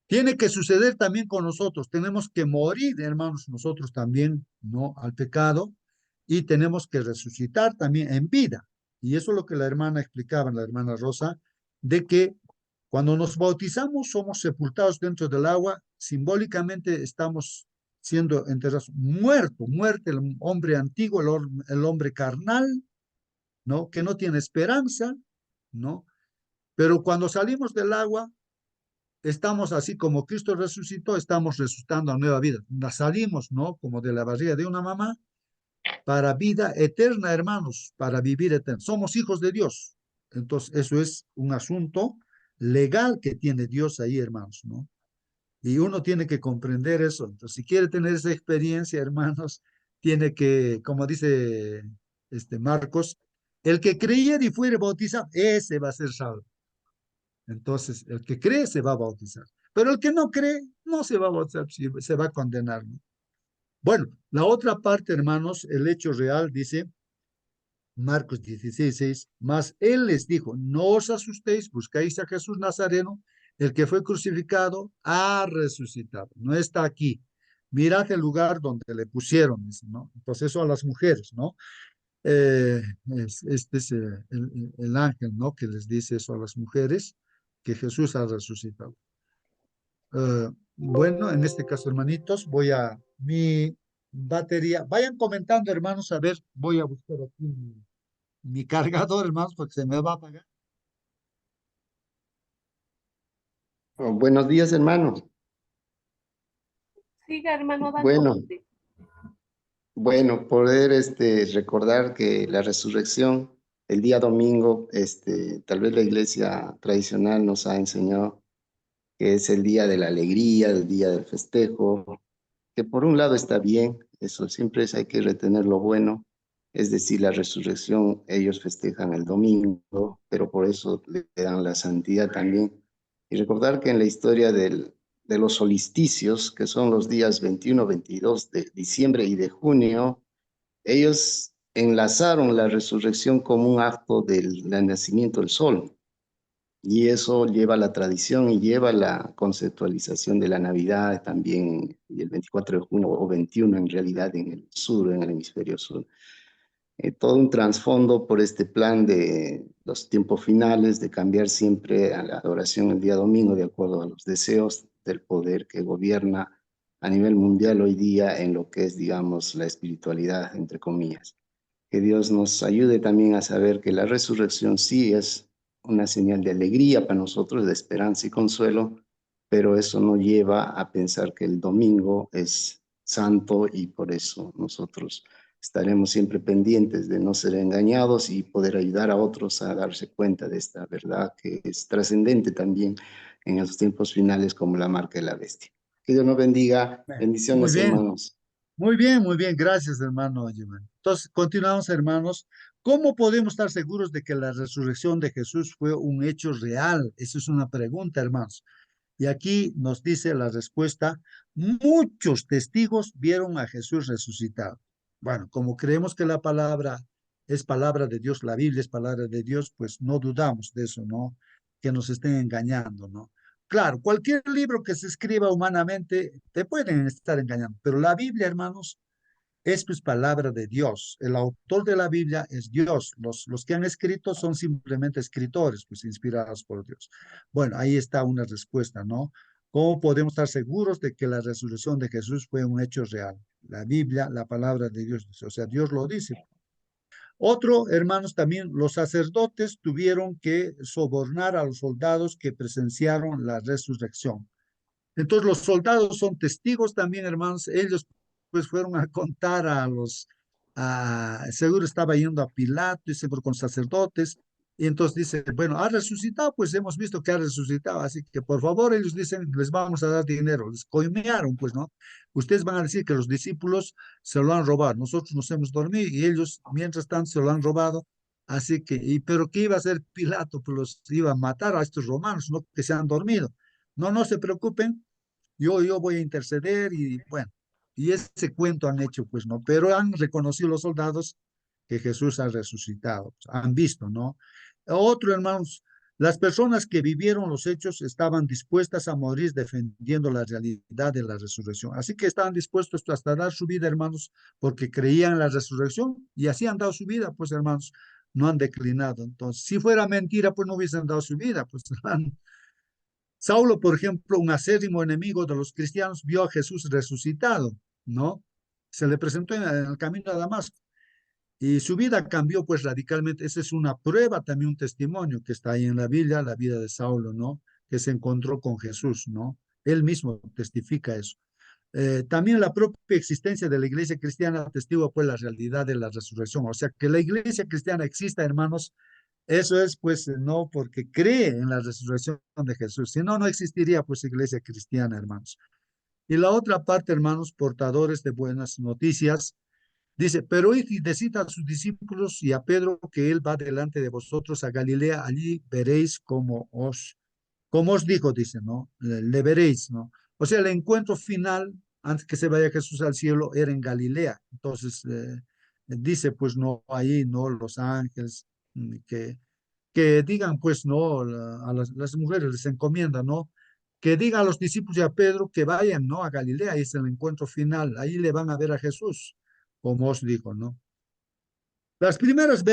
tiene que suceder también con nosotros. Tenemos que morir, hermanos, nosotros también, ¿no? Al pecado y tenemos que resucitar también en vida. Y eso es lo que la hermana explicaba, la hermana Rosa, de que cuando nos bautizamos somos sepultados dentro del agua, simbólicamente estamos siendo enterrados, muerte el hombre antiguo, el hombre carnal, ¿no? Que no tiene esperanza, ¿no? Pero cuando salimos del agua, estamos así como Cristo resucitó, estamos resucitando a nueva vida. Salimos, ¿no? Como de la barriga de una mamá para vida eterna, hermanos, para vivir eterno. Somos hijos de Dios. Entonces, eso es un asunto legal que tiene Dios ahí, hermanos, ¿no? Y uno tiene que comprender eso. Entonces, si quiere tener esa experiencia, hermanos, tiene que, como dice Marcos, el que creyere y fuere bautizado, ese va a ser salvo. Entonces, el que cree se va a bautizar, pero el que no cree no se va a bautizar, se va a condenar, ¿no? Bueno, la otra parte, hermanos, el hecho real dice Marcos 16:6, mas él les dijo, no os asustéis, buscáis a Jesús Nazareno, el que fue crucificado, ha resucitado, no está aquí. Mirad el lugar donde le pusieron, ¿no? Entonces eso a las mujeres, ¿no? Este es el ángel, ¿no? Que les dice eso a las mujeres, que Jesús ha resucitado. Bueno, en este caso, hermanitos, voy a mi batería. Vayan comentando, hermanos, a ver, voy a buscar aquí mi cargador, hermanos, porque se me va a apagar. Oh, buenos días, hermano. Siga, hermano Bueno, Danco. bueno, poder recordar que la resurrección, el día domingo, tal vez la iglesia tradicional nos ha enseñado que es el día de la alegría, el día del festejo, que por un lado está bien, eso siempre hay que retener lo bueno, es decir, la resurrección, ellos festejan el domingo, pero por eso le dan la santidad también. Y recordar que en la historia de los solsticios, que son los días 21, 22 de diciembre y de junio, ellos enlazaron la resurrección como un acto del nacimiento del sol. Y eso lleva a la tradición y lleva a la conceptualización de la Navidad también, y el 24 de junio o 21 en realidad en el sur, en el hemisferio sur. Todo un trasfondo por este plan de los tiempos finales, de cambiar siempre a la adoración el día domingo de acuerdo a los deseos del poder que gobierna a nivel mundial hoy día en lo que es, digamos, la espiritualidad, entre comillas. Que Dios nos ayude también a saber que la resurrección sí es una señal de alegría para nosotros, de esperanza y consuelo, pero eso no lleva a pensar que el domingo es santo y por eso nosotros estaremos siempre pendientes de no ser engañados y poder ayudar a otros a darse cuenta de esta verdad que es trascendente también en los tiempos finales como la marca de la bestia. Que Dios nos bendiga. Muy Bendiciones, bien, hermanos. muy bien, gracias, hermano Jimán. Entonces, continuamos, hermanos. ¿Cómo podemos estar seguros de que la resurrección de Jesús fue un hecho real? Esa es una pregunta, hermanos. Y aquí nos dice la respuesta, muchos testigos vieron a Jesús resucitado. Bueno, como creemos que la palabra es palabra de Dios, la Biblia es palabra de Dios, pues no dudamos de eso, ¿no? Que nos estén engañando, ¿no? Claro, cualquier libro que se escriba humanamente te pueden estar engañando, pero la Biblia, hermanos, es pues palabra de Dios. El autor de la Biblia es Dios. Los que han escrito son simplemente escritores, pues inspirados por Dios. Bueno, ahí está una respuesta, ¿no? ¿Cómo podemos estar seguros de que la resurrección de Jesús fue un hecho real? La Biblia, la palabra de Dios, o sea, Dios lo dice. Otro, hermanos, también los sacerdotes tuvieron que sobornar a los soldados que presenciaron la resurrección. Entonces los soldados son testigos también, hermanos. Ellos pues fueron a contar seguro estaba yendo a Pilato y seguro con sacerdotes. Y entonces dice, bueno, ha resucitado, pues hemos visto que ha resucitado. Así que por favor, ellos dicen, les vamos a dar dinero. Les coimearon, pues, ¿no? Ustedes van a decir que los discípulos se lo han robado. Nosotros nos hemos dormido y ellos, mientras tanto, se lo han robado. Así que, pero ¿qué iba a hacer Pilato? Pues los iba a matar a estos romanos, no que se han dormido. No, no se preocupen, yo voy a interceder y bueno, y ese cuento han hecho, pues no, pero han reconocido los soldados que Jesús ha resucitado, pues, han visto, ¿no? Otro, hermanos, las personas que vivieron los hechos estaban dispuestas a morir defendiendo la realidad de la resurrección. Así que estaban dispuestos hasta dar su vida, hermanos, porque creían en la resurrección y así han dado su vida, pues, hermanos, no han declinado. Entonces, si fuera mentira, pues no hubiesen dado su vida, pues han, Saulo, por ejemplo, un acérrimo enemigo de los cristianos, vio a Jesús resucitado, ¿no? Se le presentó en el camino a Damasco y su vida cambió pues radicalmente. Esa es una prueba, también un testimonio que está ahí en la Biblia, la vida de Saulo, ¿no? Que se encontró con Jesús, ¿no? Él mismo testifica eso. También la propia existencia de la iglesia cristiana atestigua pues la realidad de la resurrección. O sea, que la iglesia cristiana exista, hermanos, eso es, pues, no porque cree en la resurrección de Jesús. Si no, no existiría, pues, iglesia cristiana, hermanos. Y la otra parte, hermanos, portadores de buenas noticias, dice, pero id y decid a sus discípulos y a Pedro que él va delante de vosotros a Galilea, allí veréis como os dijo, dice, ¿no? Le veréis, ¿no? O sea, el encuentro final, antes que se vaya Jesús al cielo, era en Galilea. Entonces, dice, pues, no, ahí, ¿no? Los ángeles, que digan, pues, no, a las mujeres les encomienda, ¿no? Que digan a los discípulos y a Pedro que vayan, ¿no? A Galilea, ahí es el encuentro final, ahí le van a ver a Jesús, como os digo, ¿no? Las primeras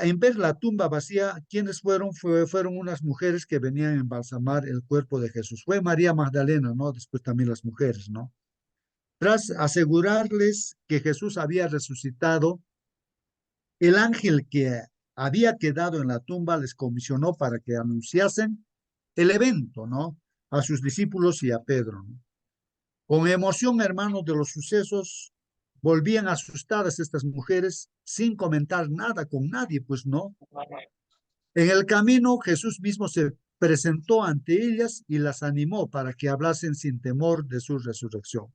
en ver la tumba vacía, ¿quiénes fueron? Fueron unas mujeres que venían a embalsamar el cuerpo de Jesús. Fue María Magdalena, ¿no? Después también las mujeres, ¿no? Tras asegurarles que Jesús había resucitado, el ángel que había quedado en la tumba les comisionó para que anunciasen el evento, ¿no? A sus discípulos y a Pedro, ¿no? Con emoción, hermanos, de los sucesos, volvían asustadas estas mujeres sin comentar nada con nadie, pues no. En el camino, Jesús mismo se presentó ante ellas y las animó para que hablasen sin temor de su resurrección.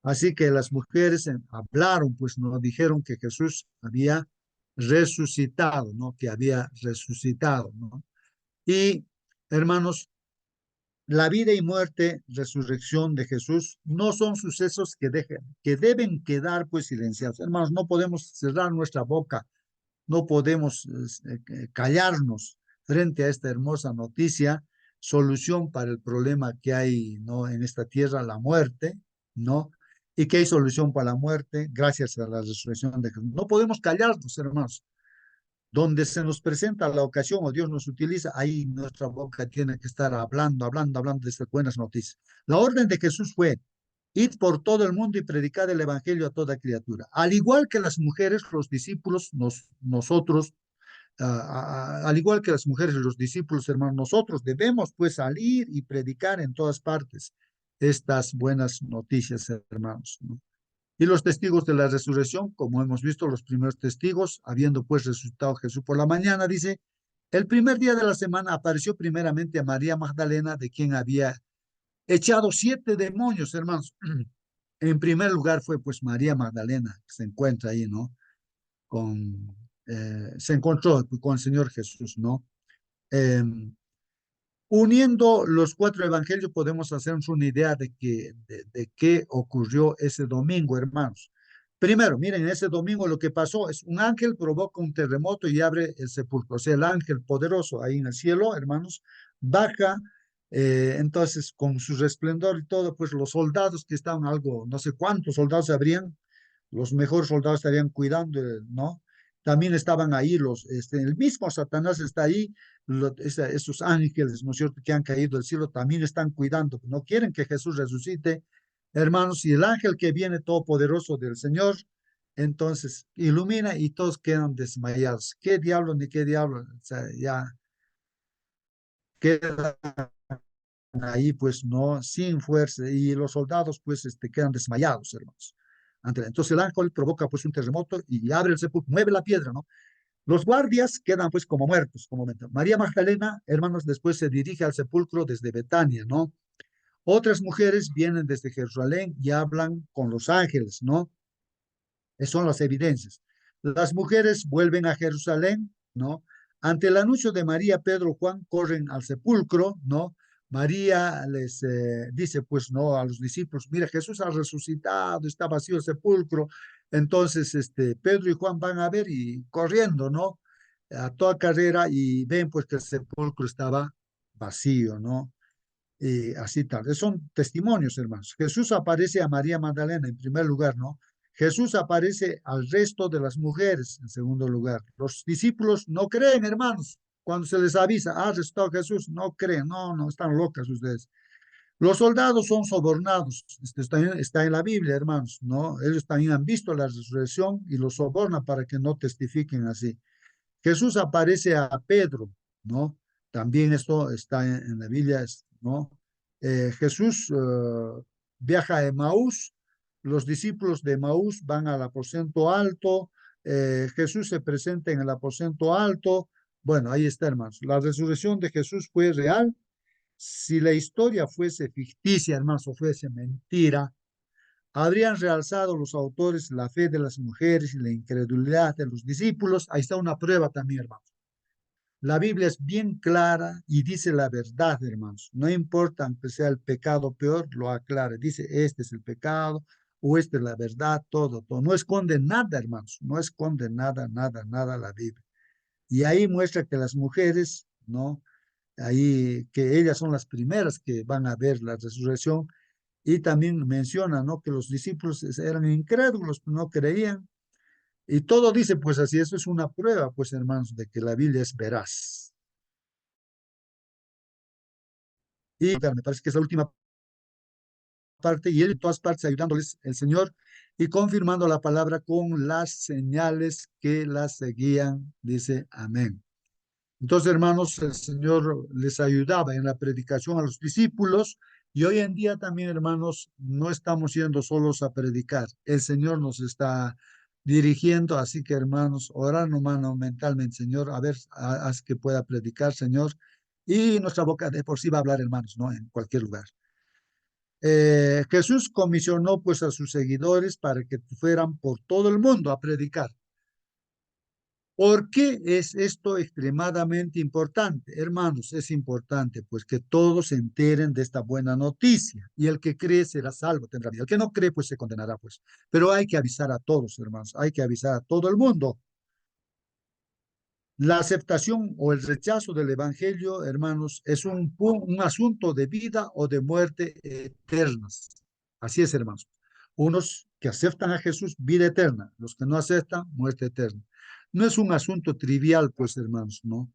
Así que las mujeres hablaron, pues no dijeron que Jesús había resucitado, ¿no? Que había resucitado, ¿no? Y, hermanos, la vida y muerte, resurrección de Jesús, no son sucesos que deben quedar, pues, silenciados. Hermanos, no podemos cerrar nuestra boca, no podemos callarnos, frente a esta hermosa noticia, solución para el problema que hay, ¿no?, en esta tierra, la muerte, ¿no? Y que hay solución para la muerte gracias a la resurrección de Jesús. No podemos callarnos, hermanos. Donde se nos presenta la ocasión o Dios nos utiliza, ahí nuestra boca tiene que estar hablando, hablando, hablando de estas buenas noticias. La orden de Jesús fue: id por todo el mundo y predicad el evangelio a toda criatura. Al igual que las mujeres, los discípulos, nosotros, al igual que las mujeres y los discípulos, hermanos, nosotros debemos pues salir y predicar en todas partes estas buenas noticias, hermanos, ¿no? Y los testigos de la resurrección, como hemos visto, los primeros testigos, habiendo pues resucitado Jesús por la mañana, dice, el primer día de la semana apareció primeramente a María Magdalena, de quien había echado 7 demonios, hermanos. En primer lugar fue pues María Magdalena, que se encuentra ahí, ¿no? Se encontró con el Señor Jesús, ¿no? Eh, Uniendo los 4 evangelios podemos hacernos una idea de qué ocurrió ese domingo, hermanos. Primero, miren, ese domingo lo que pasó es un ángel provoca un terremoto y abre el sepulcro. O sea, el ángel poderoso ahí en el cielo, hermanos, baja, entonces con su resplendor y todo, pues los soldados que estaban algo, no sé cuántos soldados habrían, los mejores soldados estarían cuidando, ¿no? También estaban ahí el mismo Satanás está ahí, esos ángeles, ¿no es cierto?, que han caído del cielo, también están cuidando, no quieren que Jesús resucite, hermanos, y el ángel que viene todopoderoso del Señor, entonces ilumina y todos quedan desmayados. ¿Qué diablo ni qué diablo? O sea, ya quedan ahí, pues, no, sin fuerza, y los soldados, pues, quedan desmayados, hermanos. Entonces el ángel provoca, pues, un terremoto y abre el sepulcro, mueve la piedra, ¿no? Los guardias quedan pues como muertos, como María Magdalena, hermanos, después se dirige al sepulcro desde Betania, ¿no? Otras mujeres vienen desde Jerusalén y hablan con los ángeles, ¿no? Esas son las evidencias. Las mujeres vuelven a Jerusalén, ¿no? Ante el anuncio de María, Pedro, Juan corren al sepulcro, ¿no? María les dice, pues, no, a los discípulos, mira, Jesús ha resucitado, está vacío el sepulcro. Entonces, Pedro y Juan van a ver y corriendo, ¿no? A toda carrera y ven, pues, que el sepulcro estaba vacío, ¿no? Y así tal. Son testimonios, hermanos. Jesús aparece a María Magdalena en primer lugar, ¿no? Jesús aparece al resto de las mujeres en segundo lugar. Los discípulos no creen, hermanos. Cuando se les avisa, resucitado Jesús, no creen, no, no, están locas ustedes. Los soldados son sobornados, está en la Biblia, hermanos, ¿no? Ellos también han visto la resurrección y los sobornan para que no testifiquen así. Jesús aparece a Pedro, ¿no? También esto está en la Biblia, ¿no? Jesús viaja a Emaús, los discípulos de Emaús van al aposento alto, Jesús se presenta en el aposento alto. Bueno, ahí está, hermanos. La resurrección de Jesús fue real. Si la historia fuese ficticia, hermanos, o fuese mentira, habrían realzado los autores la fe de las mujeres y la incredulidad de los discípulos. Ahí está una prueba también, hermanos. La Biblia es bien clara y dice la verdad, hermanos. No importa aunque sea el pecado peor, lo aclara. Dice, este es el pecado o esta es la verdad, todo, todo. No esconde nada, hermanos. No esconde nada, nada, nada la Biblia. Y ahí muestra que las mujeres, ¿no? Ahí que ellas son las primeras que van a ver la resurrección. Y también menciona, ¿no?, que los discípulos eran incrédulos, no creían. Y todo dice, pues así, eso es una prueba, pues hermanos, de que la Biblia es veraz. Y me parece que es la última parte, y él en todas partes ayudándoles el Señor y confirmando la palabra con las señales que las seguían, dice amén. Entonces, hermanos, el Señor les ayudaba en la predicación a los discípulos y hoy en día también, hermanos, no estamos yendo solos a predicar. El Señor nos está dirigiendo, así que, hermanos, orar humano mentalmente, Señor, a ver, haz que pueda predicar, Señor, y nuestra boca de por sí va a hablar, hermanos, ¿no? En cualquier lugar. Jesús comisionó pues a sus seguidores para que fueran por todo el mundo a predicar. ¿Por qué es esto extremadamente importante? Hermanos, es importante pues que todos se enteren de esta buena noticia y el que cree será salvo, tendrá vida. El que no cree pues se condenará pues. Pero hay que avisar a todos, hermanos, hay que avisar a todo el mundo. La aceptación o el rechazo del evangelio, hermanos, es un asunto de vida o de muerte eternas. Así es, hermanos. Unos que aceptan a Jesús, vida eterna. Los que no aceptan, muerte eterna. No es un asunto trivial, pues, hermanos, ¿no?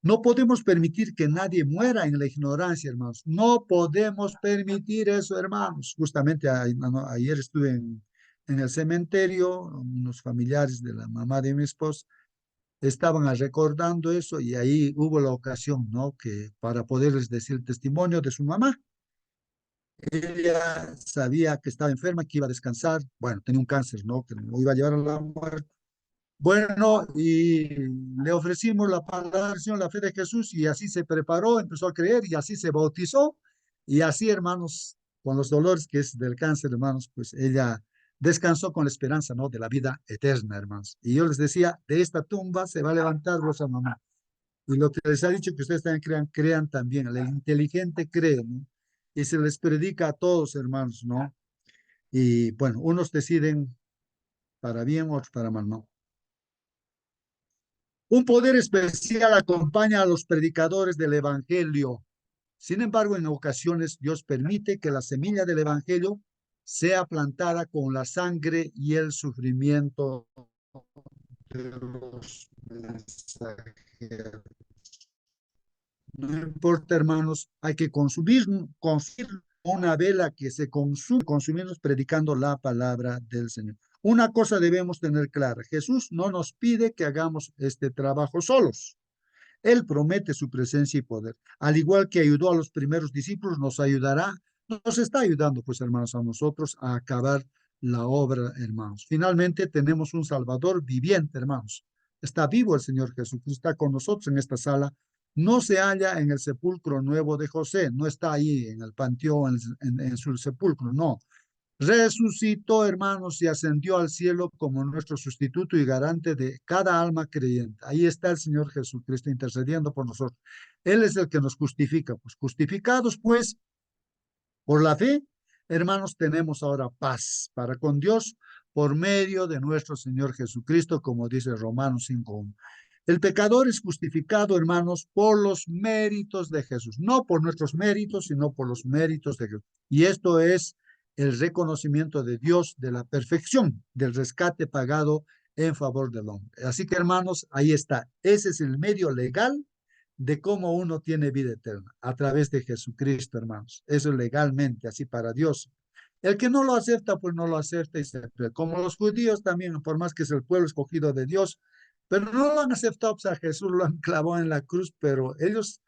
No podemos permitir que nadie muera en la ignorancia, hermanos. No podemos permitir eso, hermanos. Justamente ayer estuve en el cementerio, unos familiares de la mamá de mi esposa estaban recordando eso y ahí hubo la ocasión, ¿no? Que para poderles decir testimonio de su mamá. Ella sabía que estaba enferma, que iba a descansar. Bueno, tenía un cáncer, ¿no? Que lo iba a llevar a la muerte. Bueno, y le ofrecimos la palabra, Señor, la fe de Jesús, y así se preparó, empezó a creer, y así se bautizó, y así, hermanos, con los dolores que es del cáncer, hermanos, pues ella descansó con la esperanza, ¿no? De la vida eterna, hermanos. Y yo les decía, de esta tumba se va a levantar vuestra mamá. Y lo que les ha dicho que ustedes también crean, crean también. El inteligente cree, ¿no? Y se les predica a todos, hermanos, ¿no? Y bueno, unos deciden para bien, otros para mal, ¿no? Un poder especial acompaña a los predicadores del Evangelio. Sin embargo, en ocasiones Dios permite que la semilla del Evangelio sea plantada con la sangre y el sufrimiento de los mensajeros. No importa, hermanos, hay que consumir una vela que se consume, consumirnos predicando la palabra del Señor. Una cosa debemos tener clara, Jesús no nos pide que hagamos este trabajo solos. Él promete su presencia y poder. Al igual que ayudó a los primeros discípulos, nos ayudará, nos está ayudando, pues, hermanos, a nosotros a acabar la obra, hermanos. Finalmente, tenemos un Salvador viviente, hermanos. Está vivo el Señor Jesucristo, está con nosotros en esta sala. No se halla en el sepulcro nuevo de José, no está ahí en el panteón, en su sepulcro, no. Resucitó, hermanos, y ascendió al cielo como nuestro sustituto y garante de cada alma creyente. Ahí está el Señor Jesucristo intercediendo por nosotros. Él es el que nos justifica. Pues justificados, pues, por la fe, hermanos, tenemos ahora paz para con Dios por medio de nuestro Señor Jesucristo, como dice Romanos 5:1. El pecador es justificado, hermanos, por los méritos de Jesús, no por nuestros méritos, sino por los méritos de Jesús. Y esto es el reconocimiento de Dios de la perfección, del rescate pagado en favor del hombre. Así que, hermanos, ahí está. Ese es el medio legal de cómo uno tiene vida eterna, a través de Jesucristo, hermanos. Eso es legalmente, así para Dios. El que no lo acepta, pues no lo acepta. Y como los judíos también, por más que es el pueblo escogido de Dios, pero no lo han aceptado, pues a Jesús lo han clavado en la cruz, pero ellos,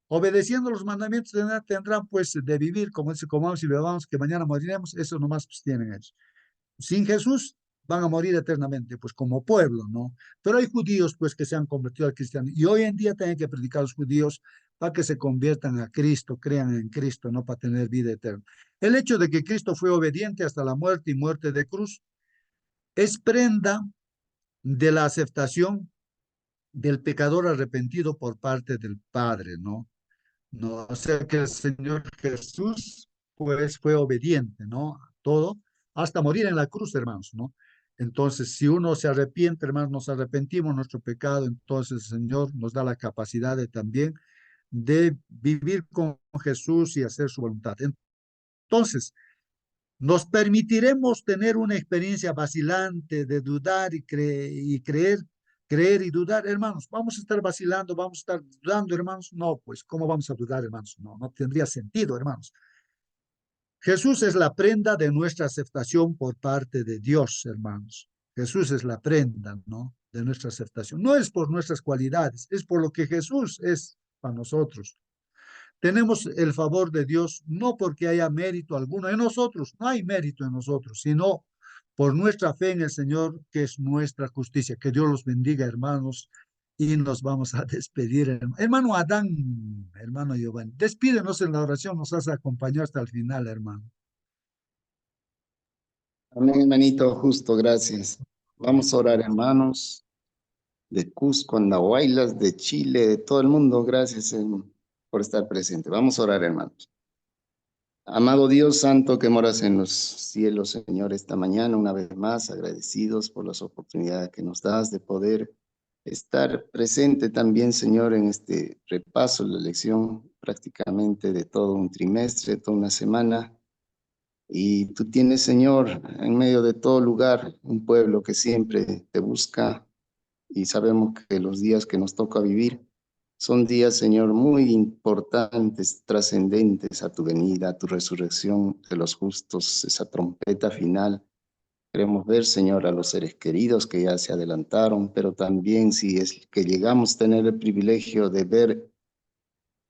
obedeciendo los mandamientos, tendrán pues de vivir, como dice, comamos y bebamos, que mañana moriremos, eso nomás pues tienen ellos. Sin Jesús van a morir eternamente, pues como pueblo, ¿no? Pero hay judíos, pues, que se han convertido al cristianismo. Y hoy en día tienen que predicar a los judíos para que se conviertan a Cristo, crean en Cristo, ¿no? Para tener vida eterna. El hecho de que Cristo fue obediente hasta la muerte y muerte de cruz es prenda de la aceptación del pecador arrepentido por parte del Padre, ¿no? No, o sea que el Señor Jesús, pues, fue obediente, ¿no? A todo, hasta morir en la cruz, hermanos, ¿no? Entonces, si uno se arrepiente, hermanos, nos arrepentimos de nuestro pecado, entonces el Señor nos da la capacidad de también de vivir con Jesús y hacer su voluntad. Entonces, nos permitiremos tener una experiencia vacilante de dudar y creer y dudar, hermanos. Vamos a estar vacilando, vamos a estar dudando, hermanos. No, pues, ¿cómo vamos a dudar, hermanos? No, no tendría sentido, hermanos. Jesús es la prenda de nuestra aceptación por parte de Dios, hermanos. Jesús es la prenda, ¿no? De nuestra aceptación. No es por nuestras cualidades, es por lo que Jesús es para nosotros. Tenemos el favor de Dios no porque haya mérito alguno en nosotros, no hay mérito en nosotros, sino por nuestra fe en el Señor, que es nuestra justicia. Que Dios los bendiga, hermanos, y nos vamos a despedir. Hermano Adán, hermano Giovanni, despídenos en la oración, nos has acompañado hasta el final, hermano. Amén, hermanito, justo, gracias. Vamos a orar, hermanos, de Cusco, Andahuaylas, de Chile, de todo el mundo. Gracias por estar presente. Vamos a orar, hermanos. Amado Dios santo que moras en los cielos, Señor, esta mañana, una vez más, agradecidos por las oportunidades que nos das de poder estar presente también, Señor, en este repaso, la lección prácticamente de todo un trimestre, toda una semana. Y tú tienes, Señor, en medio de todo lugar, un pueblo que siempre te busca y sabemos que los días que nos toca vivir son días, Señor, muy importantes, trascendentes a tu venida, a tu resurrección de los justos, esa trompeta final. Queremos ver, Señor, a los seres queridos que ya se adelantaron, pero también si es que llegamos a tener el privilegio de ver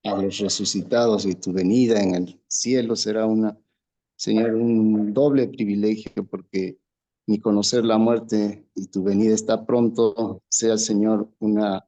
a los resucitados y tu venida en el cielo, será Señor, un doble privilegio porque ni conocer la muerte y tu venida está pronto, sea, Señor, una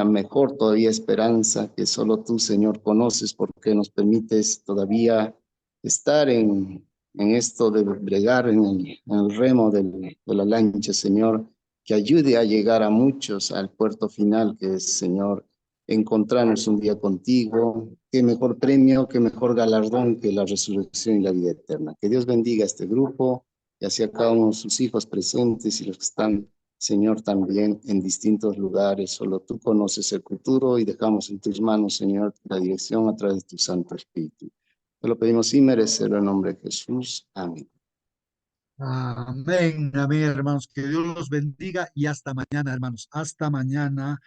mejor todavía esperanza que solo tú, Señor, conoces porque nos permites todavía estar en esto de bregar en el remo de la lancha, Señor, que ayude a llegar a muchos al puerto final que es, Señor, encontrarnos un día contigo. Qué mejor premio, qué mejor galardón que la resurrección y la vida eterna. Que Dios bendiga a este grupo y hacia cada uno de sus hijos presentes y los que están, Señor, también en distintos lugares. Solo tú conoces el futuro y dejamos en tus manos, Señor, la dirección a través de tu Santo Espíritu. Te lo pedimos sin merecerlo en nombre de Jesús. Amén. Amén, amén, hermanos. Que Dios los bendiga y hasta mañana, hermanos. Hasta mañana.